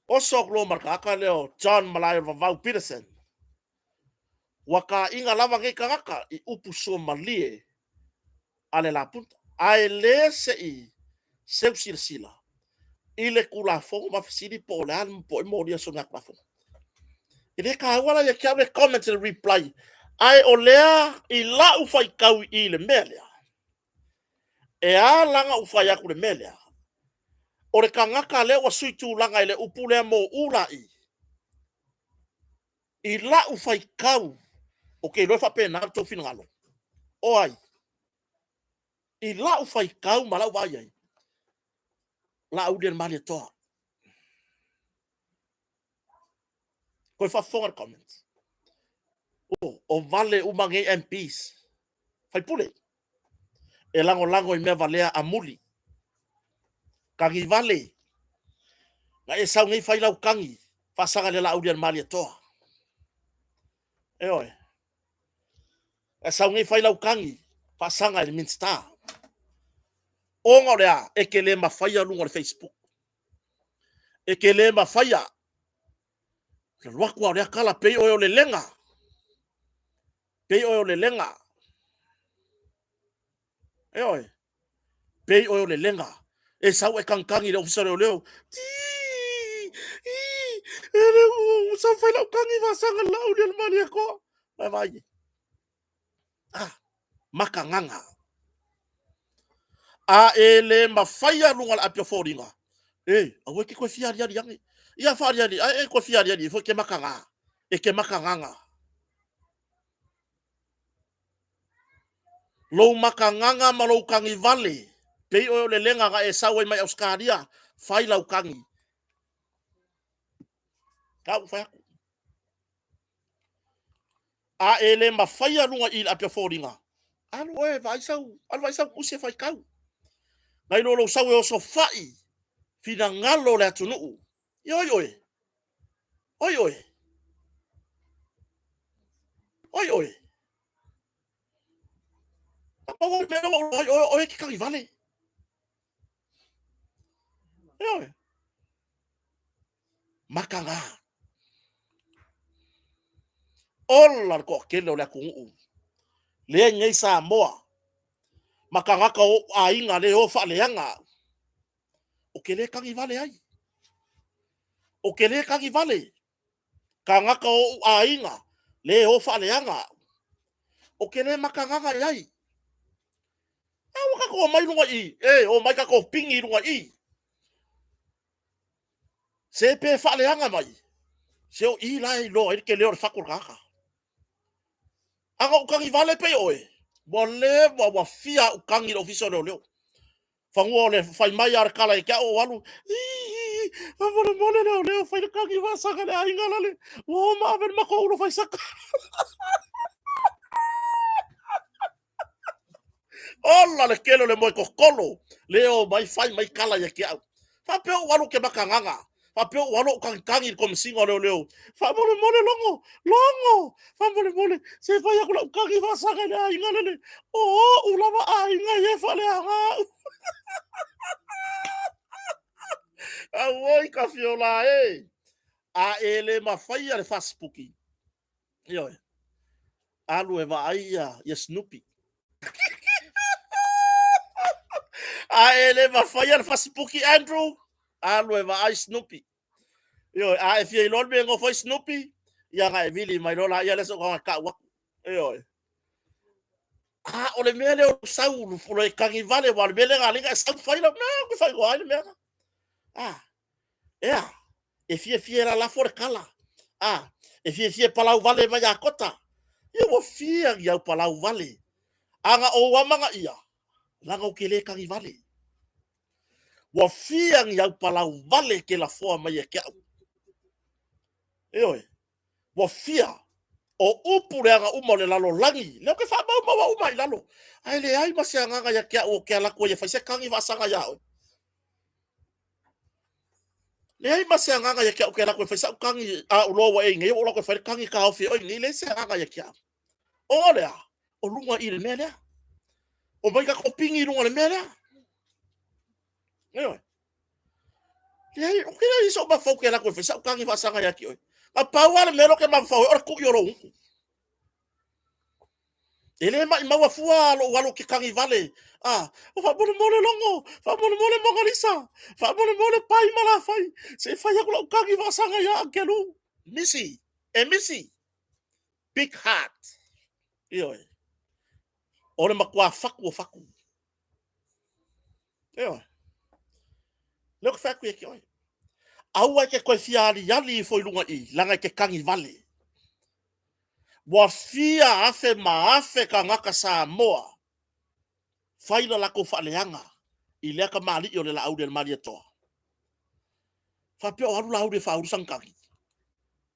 o soklo markaka leo John Malaya Vavau Peterson waka inga lava ngai kangaka I upu so malie ale la punta ai le se I seu sila I le kula fo ma fisiri po le an po mo dia so ngak fo ile ka wala ya kia le comment and reply ai o lea I la u fai kau I le melia e a langa u fai aku le melia o le kangaka le wa sui tu langa ile upu le mo ula I la u fai kau o ke lo fa pena to finalo o ai I la u fai kau malau vai ai la u den mali toa ko fa fonga comment o vale umange MPs fai pule e lango I mea valea a muli kangi vale na e sau ngai fai lau kangi fa sanga le la u den mali toa oi e sau ngai fai lau kangi fa sanga le minsta o ngora e ke le mafai lunga le Facebook e ke le mafai le wako le kala pe o le lenga pe o le lenga oi pe o le lenga e sau e kankangi le ofisare o leo ele o sa fai lau kangi fa sanga la u den mali ko vai makanganga a ele mafai lunga le apio foringa a we ke ko fiari ari yangi ia fari ari e ko fiari ari fo ke makanga e ke makanganga lo makanganga ma lo kangi vale pe o le lenga ga e sawe mai Australia fai lau kangi ka u fa a ele mafai lunga I apio foringa alo e vai sau u se fai kau ngai lo sau e o so fai fina ngalo le atunu oi oi ke kangi vale oi makanga ola ko kele o le kungu le ngai sa moa makanga ka o ainga le o fa leanga o kele kangi vale ai o kele kangi vale kanga ka o ainga le o fa leanga o kele makanga ai Waka ko mai lunga i. O mai ka ko pingi lunga i. Se pe whaaleanga mai. Se o i lai lo e ke leo le whakuraka. Anga ukangi vale pe oe. Wa le wa fia ukangi lo fiso leo. Whangua le whai mai ar kala e kia o walu. Whamone mone leo whai le kangi wasanga le aingala le. Wa maawen mako ulo whai saka. Ola le kelo le moe kokolo. Leo mai whai mai kala e kia. Whapeo walu ke makanganga. Whapeo walu kangi kom singo leo. Whamone mone longo. Longo. Whamone mone. Se whai akula ukangi wasanga le aingala le. O ulama ainga ye whale anga. Awoi ka fiola e. A ele mawhaia le Facebooki. Io e. Alu e waaia ia Snoopy. A ele mawhaia le Facebooki Andrew. Alu e waai Snoopy. Io e. A e fia ilon me ngofoi Snoopy. Ia nga e vili mai lola ia leso kong ka waku. Io e. A ole mea leo saulu fulo e kangi vale wale mele nga linga e sau whaila mea ku whai goaile mea. Ea. E fia la la fore kala. E fia palau vale mai a kota. Ia wa fia ia palau vale. Anga o wamanga ia. Langa o kele kangi vale. Wa fia ia palau vale ke la foa mai e kiau. Eoi. Wa fia o upu le anga uma le lalo langi. Leo ke wha mau uma i lalo. Ai le ai masi anga ia kiau o kia lako ia whaise kangi wasanga iao. Le ai masi anga ia kiau o kia lako ia whaise kangi a uloa e ngai o lako ia whaise kangi ka hawhi oi ni le se anga ia kiau. O lea. O lunga i le mea lea. O mai ka kopingi lunga le mea lea. Eoi. Lei, o kira iso ba fau ke la ko fe sa kangi fa sanga ya ki oi. Ma pawa le melo ke ma fau o ku yo ro. Ele ma wa fua lo walo ke kangi vale. O fa bole mole longo, fa bole mole mongalisa, fa bole mole pai mala fai. Se fa ya ko kangi fa sanga ya ke lu. Missy, Missy. Big heart. Oi. Ore ma kwa faku o faku. Oi. Lok faku e ki oi. Aua ke koe fiari yali foi lunga i, langa ke kangi vale. Wa fia afe ma afe ka ngaka sa moa. Faila lako whaaleanga. I lea ka maali i o le la aude le maali atoa. Whapea o haru la aude whauru sangkangi.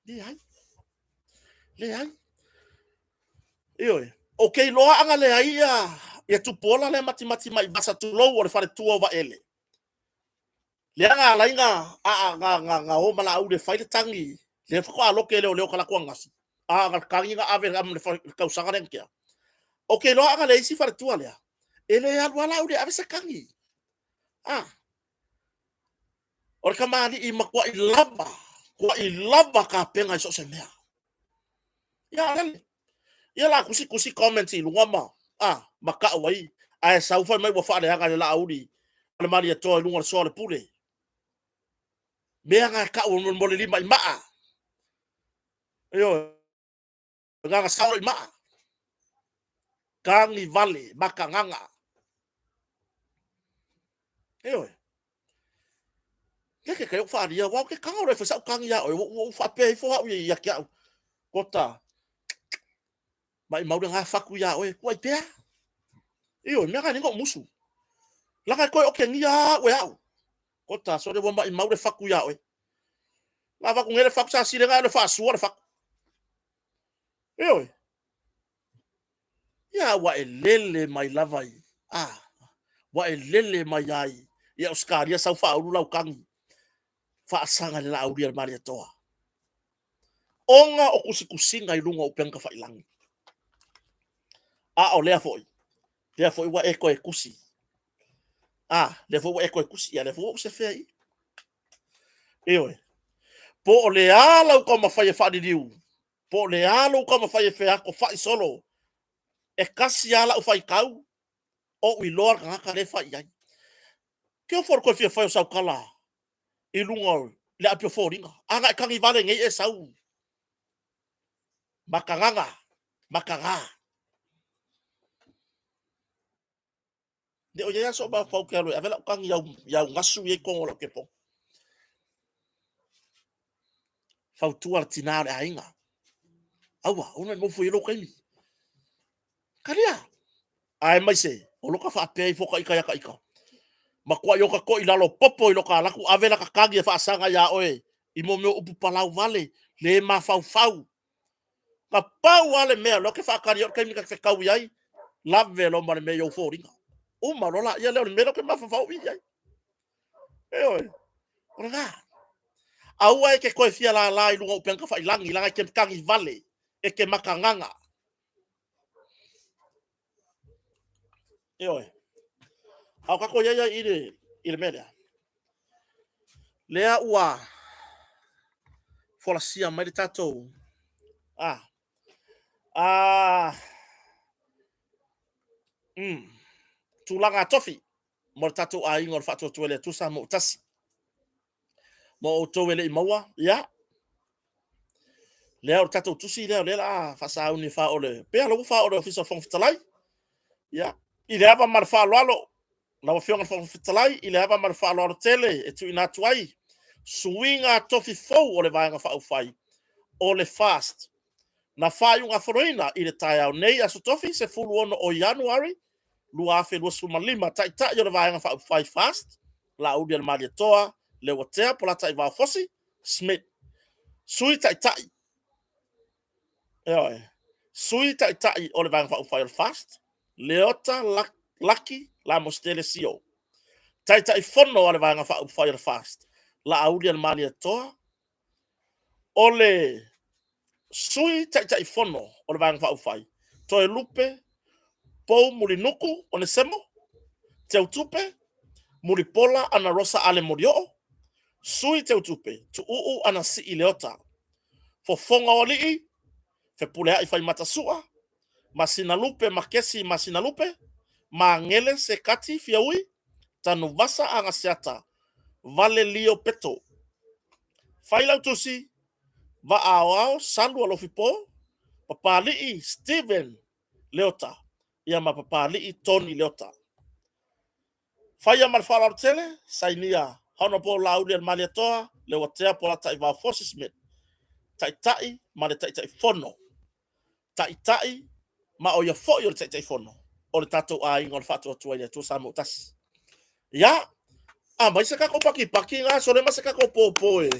Le hai. Le hai. Ioe. O kei loa anga le hai ia tupola le mati mai basa tulou o le whare tua wa ele. Lea ngā lainga ngā o mala au le whaile tangi. Le whako aloke leo kala kua ngasi. Ngā kangi ngā ave am le kausanga renkia. Ok, loa anga le isi whare tua lea. Ele alu ala au le ave sa kangi. Ore ka maali i makua i lava. Kua i lava ka penga i so se mea. Ia lele. Ia la kusi comments i lunga ma. Maka wai. Ai saufa mai wa whaare hanga le la auri. Ale maali atoa i lunga le soa le pule. Mea ngā ka o mole lima i maa. Io. Ngā sauro i maa. Kangi vale, maka nganga. Io. Ke kai whaaria, wau ke kanga ore whasau kangi a oi, whapea i whau i a kiau. Kota. Mai maure ngā whaku ia oi, kua i pea. Io, mea kai ningo musu. Langa koe oke ngia ue au. Kota, so re wamba i maure whaku ia oi. Ngā whaku ngere whaku sa sire ngā le whaasua le whaku. Io. Ia wa e lele mai lavai. Wa e lele mai ai. Ia uskaria sau whauru lau kangi. Whaasanga le la auri al mari atoa. Onga o kusikusinga i lunga upenga whailangi. O lea foi. Lea foi wa eko e kusi. Lea foi wa eko e kusi. Ia lea foi wa use fea i. Eoe. Po o le ala uka mawhai e whaari riu. Po o le ala uka mawhai e whea ko whai solo. E kasi ala u whai kau. O ui loa ngaka le whai ai. Keo whoro koe whia whai o sau kala. I lunga le apio whoringa. Anga e kangi vale ngei e sau. Makanganga. Makanga. de o ia so ba fau ke alo avela kang ya ngasu ye ko lo ke po fau tu al tina le ainga awa ona mo fu lo kai karia ai mai se o lo ka fa pe fo ka ika ma kwa yo ka ko ilalo popo ilo ka laku avela ka kagi e fa sanga ya oe i mo me upu palau vale le ma fau ka pau ale me lo ke fa kari o ke mi ka se kau yai lave lo ma me yo fo ringa o ma lo la ya le me lo ke ma fau yai e oe ora aua e ke koe fia la i lunga upenga ka fai langi langa ke kangi vale e ke makanganga e oe au ka ko ia ile media lea ua fola sia mai le tatou ah ah tulaga tofi mo le tatou aiga o le faatoatoe le atusa mo tasi mo outou e leʻi maua ia lea o le tatou tusi lea o le la faasauni faole pea lou faole ofisa fogafetalai ia i le ava ma le faaloalo laua fioga le fogafetalai i le ava ma le faaloalo tele e tuuina atu ai suiga tofi fou o le vaega faaufai o le fast na faiuga foloina i le taeao nei aso tofi se fulu ono o Januari lua afe lua sumalima taʻitaʻi o le vaega faaufai fast laʻauli a le maliatoa le uatea po lata i vaofosi Smith sui taʻitaʻi eoe sui taʻitaʻi o le vaega faaufai o le fast leota laki la mostelesio taʻitaʻi fono o le vaega faaufai o le fast laʻauli a le maliatoa o le sui taʻitaʻi fono o le vaega faaufai toe lupe pou mulinuku o le semo teu tupe mulipola ana rosa ale morioo sui teu tupe tu uu ana si i leota fofonga o lii fe pulea i fai matasua masina lupe makesi masina lupe ma ngele se kati fiaui tanu vasa anga seata vale lio peto fai lautusi va ao sandu alofipo papalii Steven Leota ia ma papalii Tony Leota fai amal fala tele sainia hono po laudi al maliatoa le watea po lata i va Fosi Smith taitai ma le taitai fono taitai ma o ia fo i o le taitai fono o le tatou a inga o le fatu atua i tu samo tas ya mai se kako paki nga so le ma se kako popo e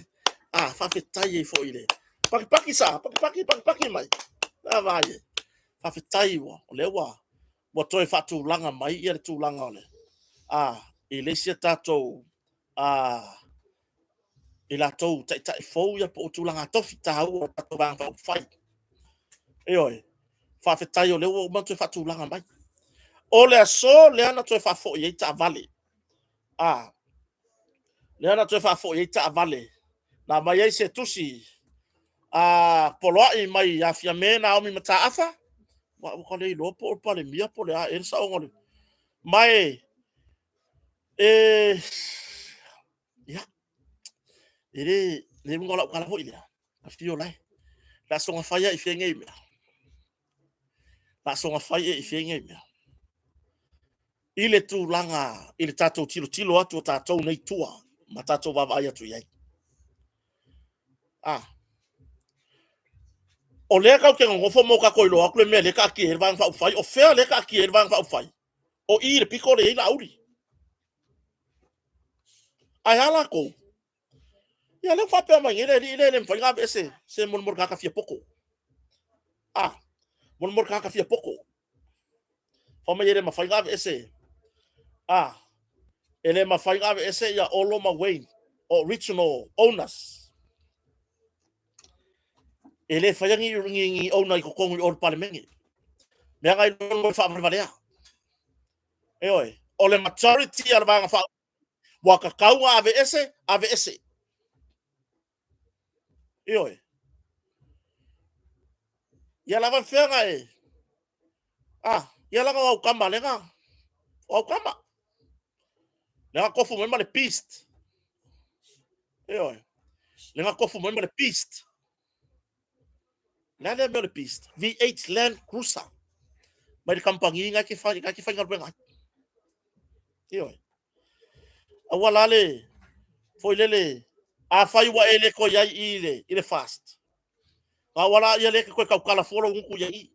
fa fetai e fo ile paki sa paki mai na vai fa fetai wo le wa mo toi fatu langa mai i le tu langa ole i le se tatou i la tou tai fou ia po tu langa tofi tau o tatou bang fa fai e oi fa fetai o le o mo toi fatu langa mai o le aso le ana toi fa fo i ta vale le ana toi fa fo i ta vale na mai ai se tusi poloai mai afia mena o mi mata afa wa ko le lo po le mia po le a el sa ngol mai ya ere le ngola kala ho ile afio lai la songa faya i fenge me la songa faya i fenge me ile tu langa ile tato tilo atu tato nei tua matato va vai atu yai o le ka ke ngofo mo ka ko ilo akle me le ka ki e van fa fai o fe le ka ki e van fa fai o i le piko le ila uri ai ala ko ya le fa pe ma ile le fa ga ese se mon mor ka fia poko mon mor ka fia poko fa ma yere ma fa ga ese ele ma fa ga ese ya olo ma way original owners ele fa ngi owner ko ko o parlemengi me ga no fa valea oi o le majority ala va fa waka kaunga AVS oi ya la va fera ya la ga kamba lega o kamba lega kofu mo le pist oi lega kofu mo le pist na le pist V8 Land Cruiser mai kampangi nga ki fa ngal benga Io. Awala le foi lele a fai wa ele ko ya ile fast. Awala ia le ko ka kala folo ngu ya I.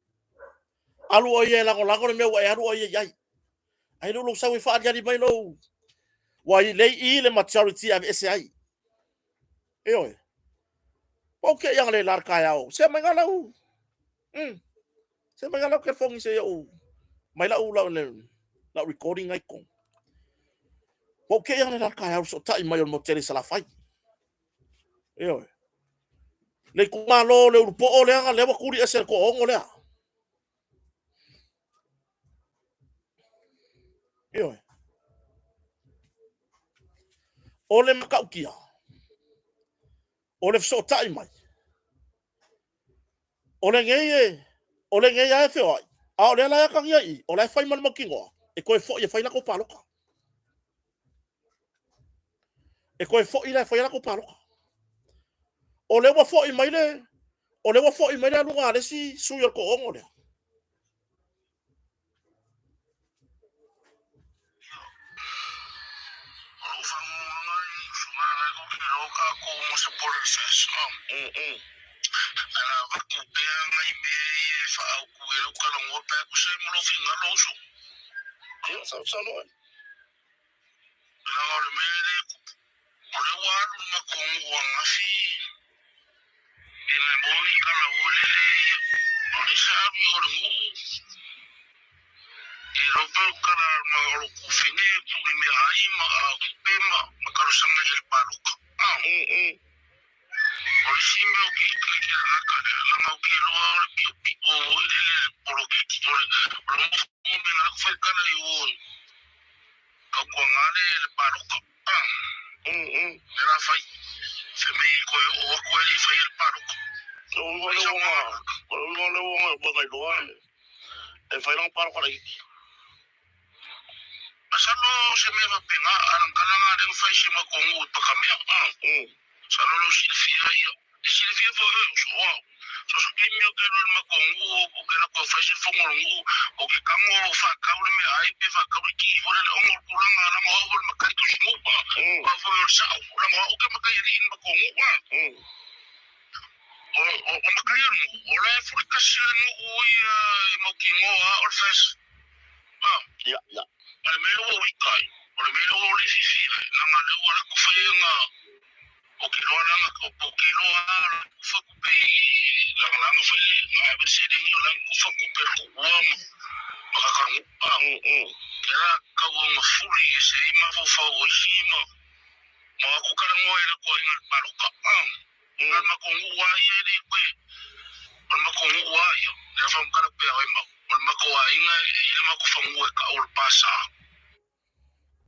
Alu o ye la ko la ko me wa alu o ye ya. Ai lo sa we fa ya di mai lo. Wa ile ile maturity of SI. Io. Okay yang le lar kaya o. Se mangala u. Se mangala ke fongi se o. Mai la u la recording ai ko. Okay yang le lar kaya o so tai mai o mo tere sala fai. Io. Le kumalo le upo o le anga le wa kuri ese ko ongo le. Io. Ole makaukia. Ole so tai mai. Ole ngeye. Ole ngeye e feo ai. A ole la ka ngai. Ole fai man makingo. E koe fo ye fai la ko paloka. E koe fo ile fai la ko paloka. Ole wa fo I mai le. Ole wa fo I mai le lunga le si suyo ko ongo le.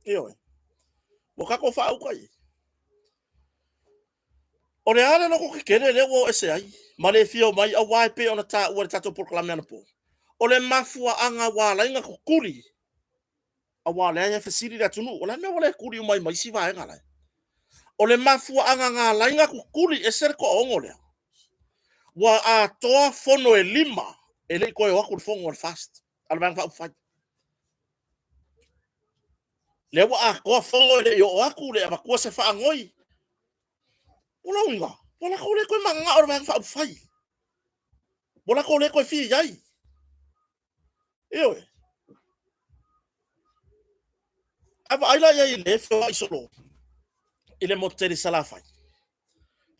Io. Boka ko fa u kai. Ole ale no ko kene le wo ese ai. Male fio mai a wai pe ona ta o ta to proclame na po. Ole mafua anga wala inga ko kuri. A wala ya fasiri da tunu. Ole me wala kuri mai mai si va ngala. Ole mafua anga nga la inga ko kuri ese ko ongole. Wa a toa fono e lima. Ele ko e waku fongo fast. Al bang fa fa. Le wa a ko fongo le yo waku le ba ko se fa ngoi. Ola unga. Wala ko le ko manga or bang fa fa. Wala ko le ko fi yai. Io. Ava aila ia le feo ai solo. Ile motere sala fai.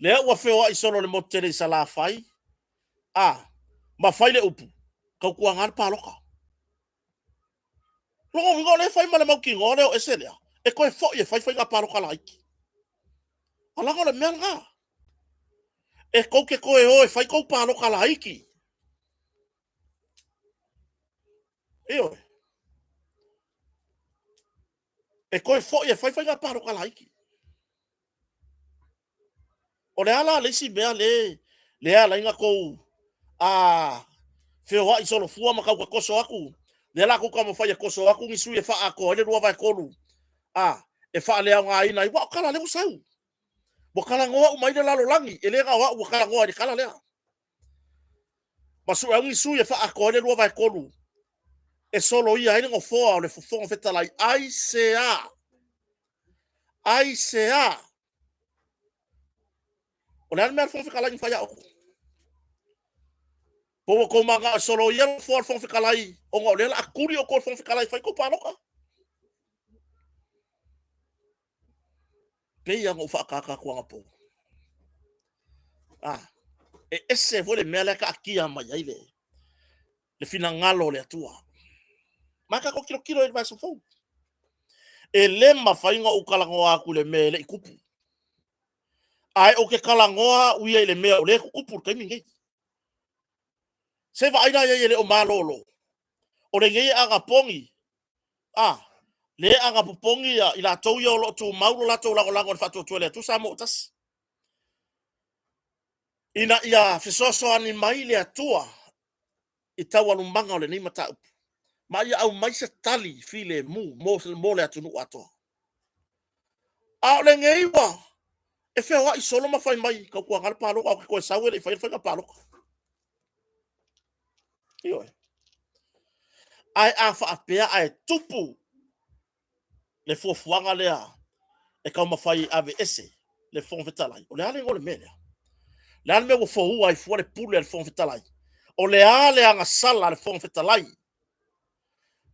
Le ua feo ai solo le motere sala fai. Ma fai le upu. Kau kua ngar paloka. Longo wingo le fai male mau ki ngore o eselea. E koe fo ye fai ngā paloka la iki. Alango le mea ngā. E kou ke koe o e fai kou paloka la iki. Io. E koe fo ye fai ngā paloka la iki. O le ala le si mea le ala inga kou feo ai solo fua ma kau ka koso aku. Le la kou kama fai koso aku ngisu e faa ko ele rua vai kolu. E faa le nga ina i wa kala le usau. Wa kala ngoa umai le lalo langi. Ele nga wa kala ngoa di kala lea. Masu e ngisu e faa ko ele rua vai kolu. e solo ia ele ngofoa o le fofonga fetalai ai sea o le almea fonga fekalai fai au ko manga solo ia for fonga fekalai o ngo le akuri o ko fonga fekalai fai ko paloka pe ia ngo fa kaka ko ngapo ese vole mele ka akia mai ai le fina ngalo le atua maka ko kilo e vai so fo e le mafainga o kalangoa aku le mele ikupu ai o ke kalangoa uia le mea o le kupu kai mingi se va ina ye le o malolo o le ngai anga pongi le anga popongi ya ila tau yo lo tu maulu la tu la fatu tu le tu samo tas ina ia fisoso ani mai le atua i tau alumanga o le ni mata ma ia au mai se tali file mo le atu nu ato a le ngai wa e fe wa i solo ma fai mai ka ku ngal palo ko sa we le fai ka palo io ai a fa apea ai tupu le fofuanga lea e ka mafai ave ese le fon fetalai o le ale ngole mele le ale me fo ai fo le pule le fon fetalai o le ale anga sala le fon fetalai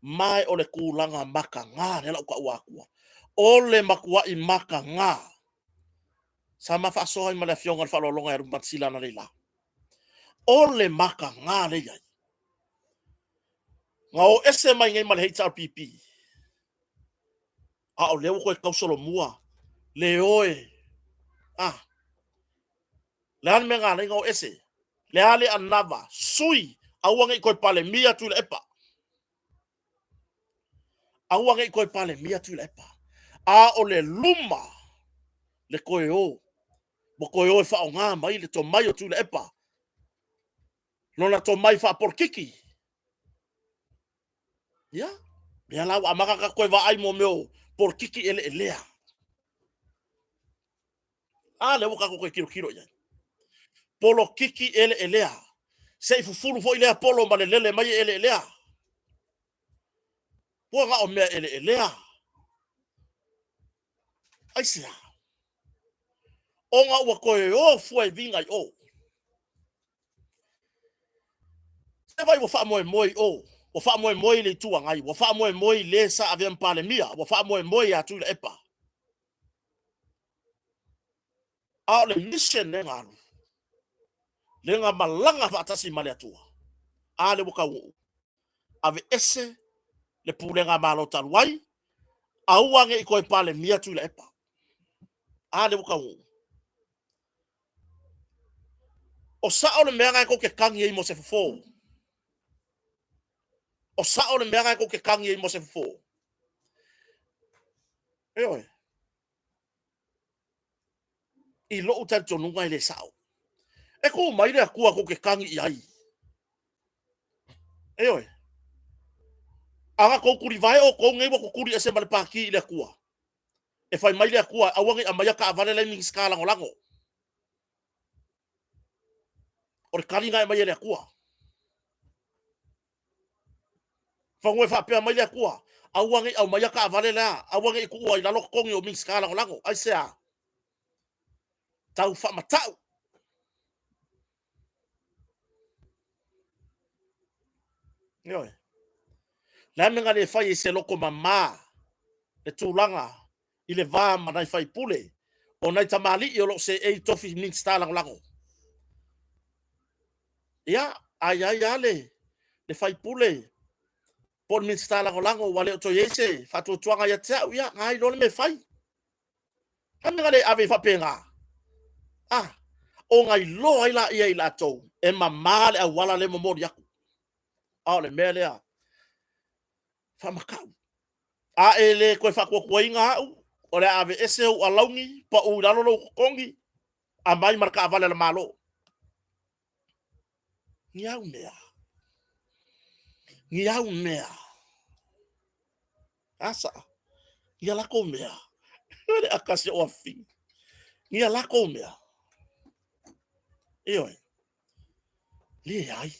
mai o le kulanga maka nga le la ka wakua o le makua i maka nga sa ma fa so ai ma le fionga fa lo longa e rumatsila na leila o le maka nga le ia nga o ese mai ngai ma le HRPP o le ko e kausolo mua le oe le han me ngā ringa o ese le ale anava sui auanga i koe pale mia tu le epa auanga i koe pale mia tu le epa o le luma le koe o mo koe o e whao ngā mai le to mai o tu le epa nona to mai wha porkiki ia mea lau amaka ka koe wa ai mo meo porkiki ele elea le waka koe kiro ia polo kiki ele elea se fufuru fo ilea polo ma le lele mai ele elea po nga o mea ele elea ai sia o nga ua koe o fua i vinga i o se vai wa fa moi wa fa moi le tua ngai wa fa moi le sa ave mpale mia wa fa moi atu le epa le mission ne ngalu le nga malanga fa tasi male atua le buka u ave ese le pule nga malo talwai au ange i koe pale mia tu le epa le buka u o sa o le mea ko ke kangi i mo se fo o sa o le mea ko ke kangi i mo se fo i lo uta tonunga i le sao e ko mai le akua ko ke kangi i ai anga ko kuri vai o ko ngai ko kuri ese male paki i le akua e fai mai le akua awangi amaya ka avale le mi skala ngolango o le kalinga mai le akua fangoe fa pe mai le akua awangi au maya ka avale la awangi ku ai la lo kongi o mi skala ngolango ai sea tau fa matau la menga le fai se loko mama le tulanga i le va manai fai pule o nai tamali i o lo se e tofi min stala ngolango ai le fai pule pon min stala ngolango wale o to yese fatu tuanga ya tau ngai lo me fai menga le ave fa penga o ngai lo ai la ia i la to e mama le wala le momori yaku le mele fa makau ele ko fa ko inga o le ave ese o alaungi pa o lalo lo kongi a mai marka vale le malo ngiau mea asa ia la ko mea le akasi o afi ia la ko mea le ai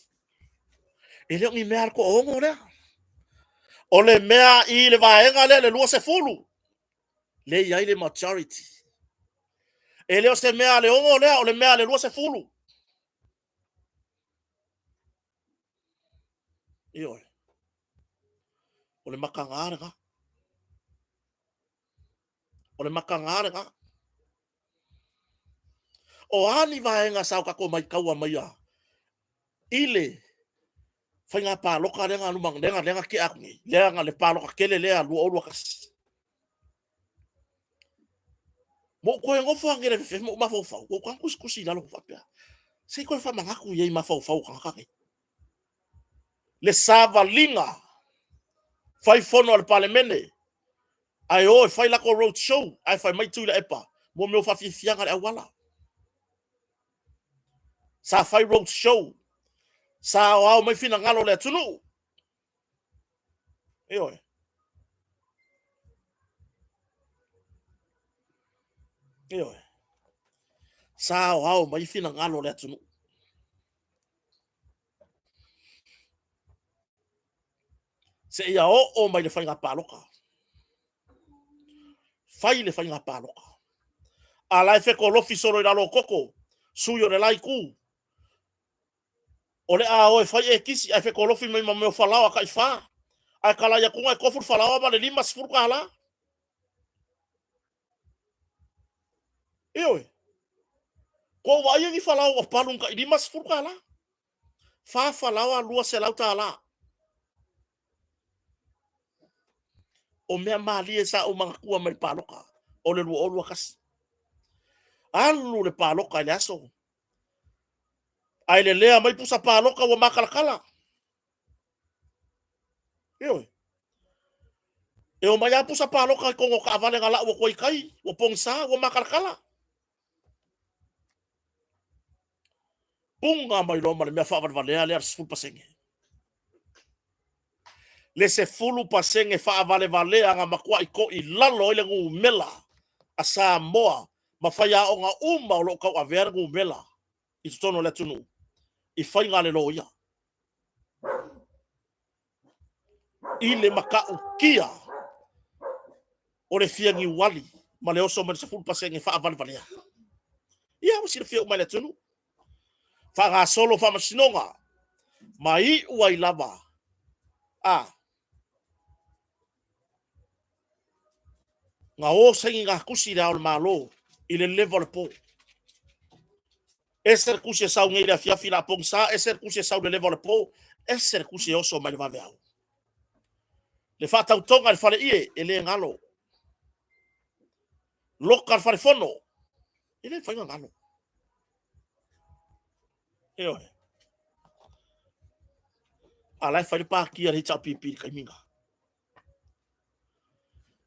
ele ngi mea ko o ngora O le mea I le vaenga le lua se fulu. Le iai le majority. E leo se mea le ongo lea o le mea le lua se fulu. Ioi. O le makangare ka. O le makangare ka. O ani vaenga sao kako mai kaua mai a. Ile. Whainga pāloka renga lumang renga ke akungi. Lenga le pāloka kele lea lua olua kasi. Mo koe ngofo angere fe mo mafofau. Ko kan kuskusi lalo fapea. Sei koe whamangaku iei mafofau kakake. Le savalinga. Fai fono al palemene. Ai o fai lako road show. Ai fai mai tui la epa. Mo meo fafifianga le awala. Sa fai road show. Sa o au mai fina ngalo le tunu. Eoi. Eoi. Sa o au mai fina ngalo le tunu. Se ia o mai le whainga pāloka. Fai le whainga pāloka. A lai wheko lofi soro I lalo koko. Suyo le lai ku. O le a oe whai e kisi. Ai wheko lofi mai ma meo whalawa kai wha. Ai kala ia kunga e kofur whalawa ma le lima sifuru ka hala. Eoi. Ko wa ia ni whalawa o palung ka I lima sifuru ka hala. Wha whalawa lua se lauta hala. O mea maali sa o mga kua mai pāloka. O le lua olua kasi. Alu le pāloka I le aso. Ai le lea mai pusa pāloka wa makalakala. Eoi. E o mai a pusa pāloka I kongo ka avale ngala ua koi kai. Wa pongsa wa makalakala. Punga mai loma le mea whaavalevalea le ar sifuru pasenge. Le se fulu pasenge whaavalevalea nga makua I ko I lalo I le ngu mela. A Samoa. Ma whaia o nga uma o lo kau a vera ngu mela. I tutono le tunu. I whainga le loia. I le makau kia. O le fiangi wali. Ma le oso ma le se fulu pasenge whaavalevalea. Ia wasi le fia umai le tunu. Whaga solo whamasinonga. Ma I ua I lava. Nga o sengi ngā kusi rea o le malo. I le level le po. Eser kusi e sau ngei rea fiafi la pong sa. Eser kusi e sau le level le po. Eser kusi e oso mai le vave au. Le whatau tonga le whare ie. E le ngalo. Loka le whare fono. E le whainga ngalo. Eoe. A lai whare pākia le hitau pipi kai minga.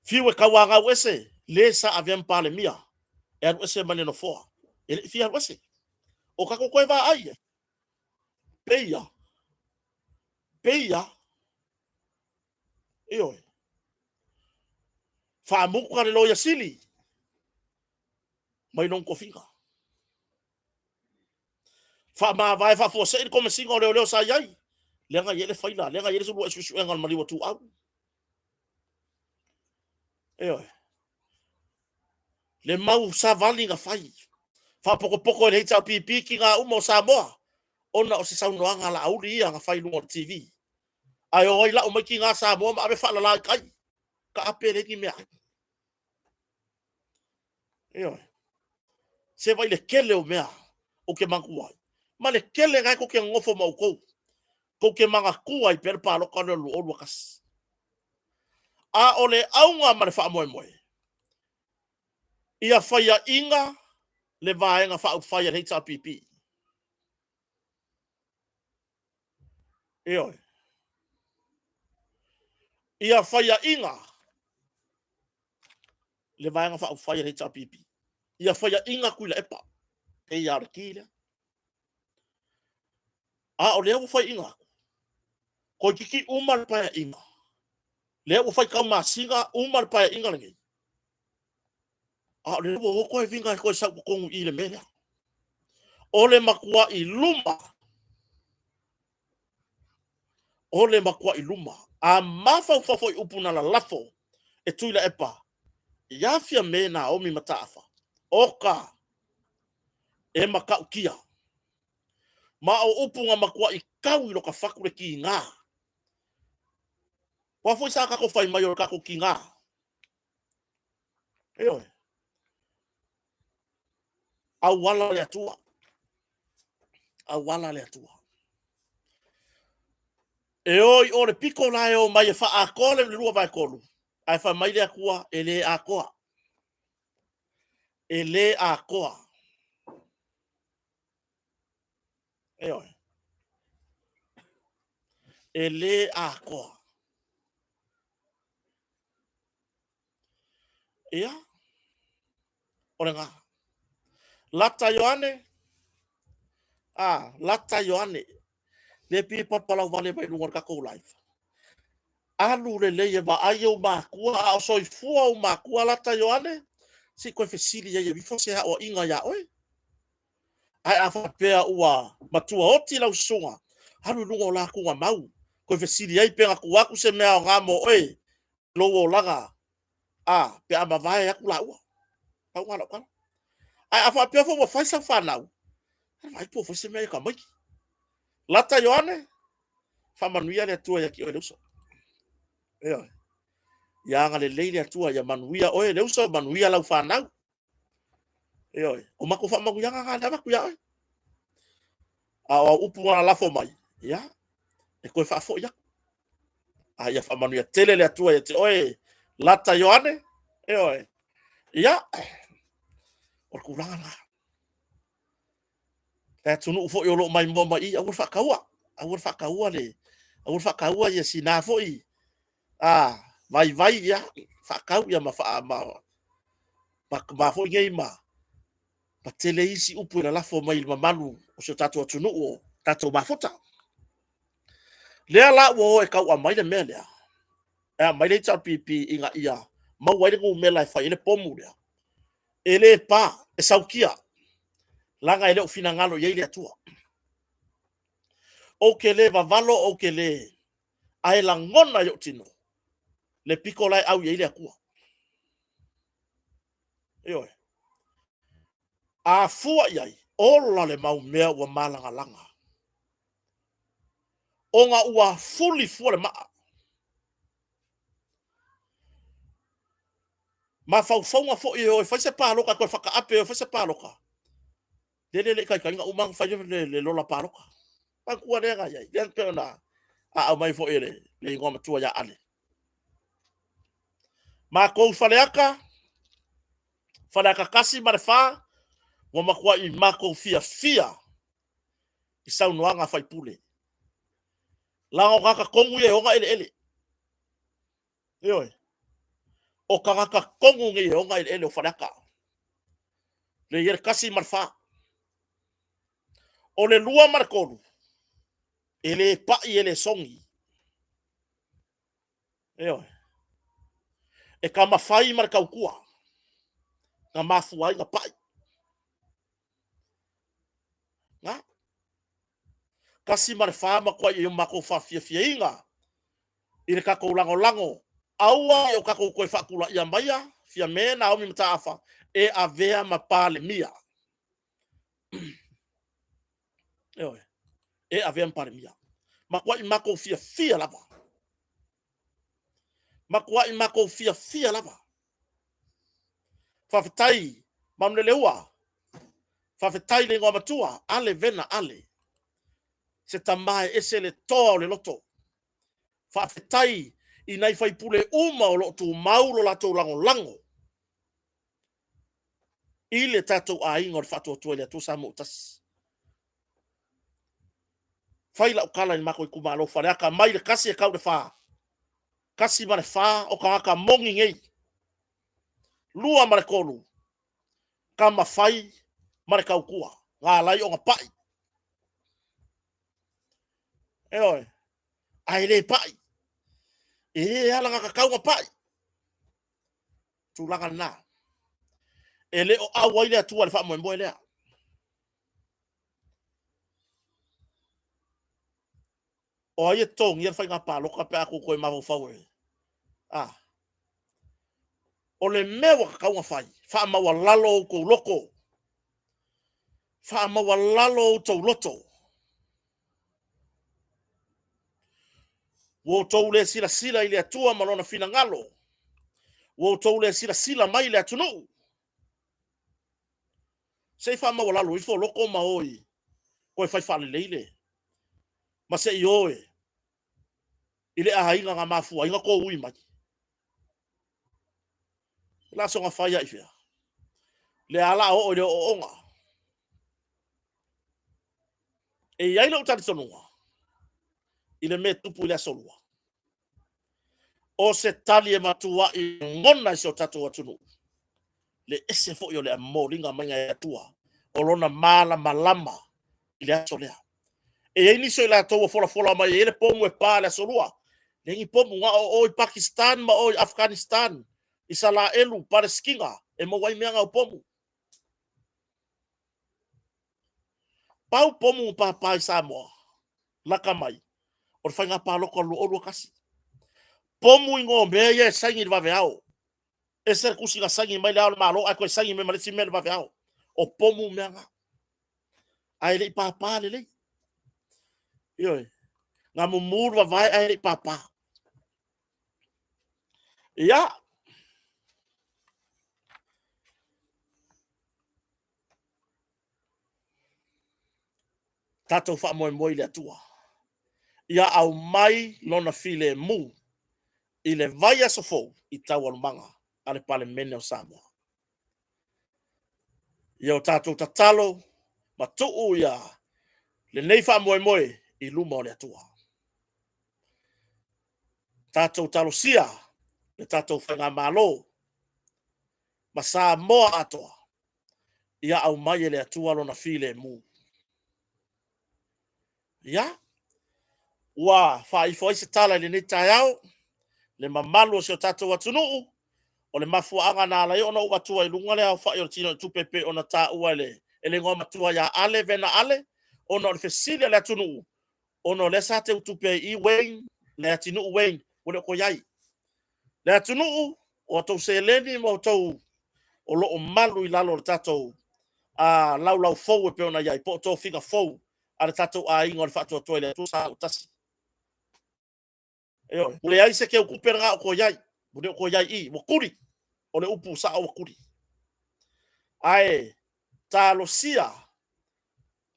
Fiu e kaua ngau ese. Le sa aviam pale mia. E aru ese mane no foa. E le fia aru ese. O kako koe wā ai. Peia. Peia. Eoe. Whaamuka le loia sili. Mai non kofinga. Whaamawai whafua se i kome singa o leo sa iai. Lenga yele whaila. Lenga yele sulu e susu e ngal mariwa tu au. Eoe. Le mau sa vali nga whai. Whapoko poko e le hitau pipi ki ngā uma o Samoa. Ona o se saunoanga la auri ia nga whai lunga TV. Ai o ila o mai ki ngā Samoa ma abe whala lai kai. Ka ape reki mea. Eoe. Se vai le kele o mea. O ke manguai. Ma le kele ngai ko ke ngofo mau kou. Ko ke manga kuai per palo kano lu o luakas. A ole aunga ma le wha moe moe. Ia whaia inga le vaenga wha whaia heita pipi. Eoi. Ia whaia inga le vaenga wha whaia heita pipi. Ia whaia inga kuila epa. E ia rekile. A ole au whai inga. Ko kiki umar paya inga. Le au whai kau masinga umar paya inga lengi. A le wo ko e vinga ko sa ko ngu ile mea. Ole makua I luma. Ole makua I luma. a mafa fafo upuna la lafo e tuila epa ia fia me na omi mataafa oka e maka ukia ma o upunga makua i kau i loka fakure ki ngā wafo isa kako fai mai o kako ki ngā eo au wala le atua e oi o le piko lai o mai e wha a kole le rua vai kolu ai wha mai le akua e le a koa e oi e le a koa ia o le ngā lata Ioane le pi papala vale mai lungar kako live alu le le va ayo makua a soi fua o makua lata Ioane si koe fesili ya bifo se o inga ya oi ai afa pea ua matua oti lau sunga alu lungo la ku mau koe fesili ai penga ku aku se mea ngamo oi lowo laga pe ama vai aku la ua au ngala kan ai afa pea fo fa sa fa nau ai po fo se mea ka mai lata Ioane fa manuia le tua ya ki o leuso ya ngale leile tua ya manuia o leuso manuia lau fa nau o mako fa magu yanga ngana maku ya a upu ngana lafo mai ya e koe fa fo ya ya fa manuia tele le tua ya te lata Ioane ya o kuranga na e tunu ufo yo lo mai mo mai a fa kaua le a fa kaua ya sina fo i vai ya fa kau ya ma fo ngai ma pa tele isi upu la lafo mai ma malu o so tatu tunu o tatu mafuta le ala wo e kau a mai le mele e mai le tau pipi inga ia ma wai le mela fa ile pomu le ele pa e saukia langa ele o fina ngalo ye ile atua o ke le vavalo o ke le ai la ngona yo tino le piko lai au ye ile akua a fua iai ola le mau mea ua malanga langa onga ua fully fua le maa ma faufonga fo i o faise paloka ko faka ape o faise paloka le kai kai nga umang fa le lola paloka pa kua le ga iai den pena a mai fo ele le ngoma tua ya ale ma ko faleaka kasi marfa wa makua i mako fia i saunoanga fai pule la ngaka kongu ye onga ele o kangaka kongu nge onga ele o faleaka le yer kasi marfa o le lua markolu ele pa ele songi e kama fai marka ukua nga mafuai nga pai nga kasi marfa ma kwa yo mako fa fia inga ile kako lango aua yo kako ko fa kula ya maya fia mena o mi mtaafa e avea mapale mia e avea mapale mia makwa mako fia lava makwa mako fia lava fafitai mamleleua fafitai le ngoma tua ale vena ale se tamai ese le to le loto fafitai inai fai pule uma o lo tu maulo la to lango ile tato a ingor fato to le to samu tas fai la ukala ni mako ku malo fa ka mai le kasi e kau de fa kasi mare fa o ka mongi ngei lua mare kolu kama fai mare kau kua nga lai o pai ai le pai ala nga kau pai tu langa na ele o awa ile atu al fa mo mbo ele o ia tong ia fai ngapa lo ka pe aku ko ma fo o le mewa ka kaunga fai fa ma wa lalo ko loko fa ma wa lalo to loto wo to le sila sila ile atua malona fina ngalo wo to le sila sila mai le atunu sei fa ma wa lalo ifo loko ma oi ko fai fa le leile ma se ioe ile a hainga nga mafu ainga ko ui mai la so nga fai ya ifia le ala o le o onga e yai lo tati sonua ile me tupu ile solua o se tali e matua i ngona i so tatu watunu le ese fo yo le amoringa manga ya tua o lona mala malama ile aso lea e ai niso ila toa fola fola mai ele pomu e pa le solua le ngi pomu nga o i Pakistan ma o i Afghanistan i sala elu pare skinga e mo wai meanga o pomu pau pomu pa pa i Samoa laka mai o fai nga pa loko lo kasi pomu ingo me ye sangi va veao e ser kusi nga sangi mai le malo ai ko sangi me malisi me va veao o pomu meanga ai le pa le yo nga mumur va vai ai le papa ya tato fa mo le tua ya au mai lona file mu ile vai aso fo i tawal manga ale pale mene o Samoa yo tato tatalo matu ya le nei fa mo i luma le tua tato talosia le tato fanga malo ma Samoa atoa ia au mai le atua lona file mu ya wa fa i foi se tala le netayao le mamalo se tato watunu o le mafuanga na la ona o atua i lunga le au fa yo tino tu pepe ona ta uale ele ngoma tua ya ale vena ale ona le fesilia le atunu ona le sate utupe i wen le atinu wen o ko yai le atunu o to se leni mo to o lo malu i lalo tato a lau fou e pe ona yai po to figa fou ale tato a ingo le fatu to le tu sa utasi yo le ai se ke ku perga ko yai bude ko yai I mo kuri o le upu sa o kuri ai talosia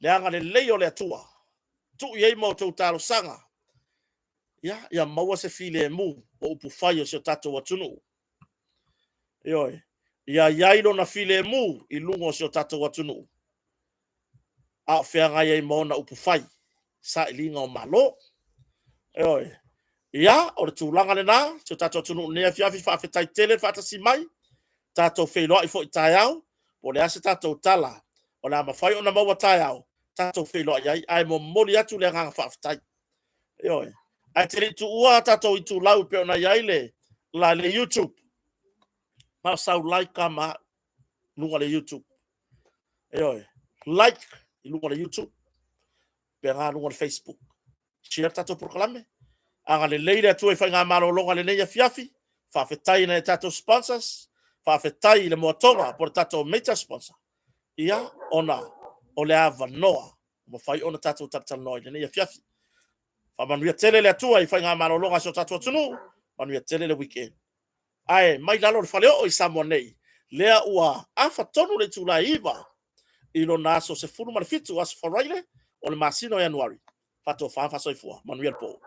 le anga le leo le atua tu ye mo to talo sanga ya maua se file mu o upu fai o se tato watunu yo ya yailo na file mu i lungo se tato watunu a feanga ye mo na upu fai sa ilinga o malo yo ya o le tulanga le na se tato watunu ne fiafi fa fetai tele fa ta simai tato feilo i fo itayao o le ase tato tala o la mafai ona maua tayao tato feilo ai mo moli atu le nga fa fetai yo ai te tu ua tato i tu lau pe ona yaile la le YouTube ma sau like kama lunga le YouTube yo like i lunga le YouTube pe nga lunga le Facebook share tato proclame anga le leile tu e fa nga malo longa le nei fiafi fa fetai na tato sponsors fa fetai le motonga por tato meta sponsor ia ona o le ava noa mo fai ona tato tatal noi le nei fiafi fa manuia tele le tua i fai nga malolonga so tatu tunu manuia tele le weekend ai mai lalo le fale o i Samoa nei lea ua afa tonu le tula iva i lo naso se fulu mal fitu as faraile o le masino Januari fato fa fa soifua manuia po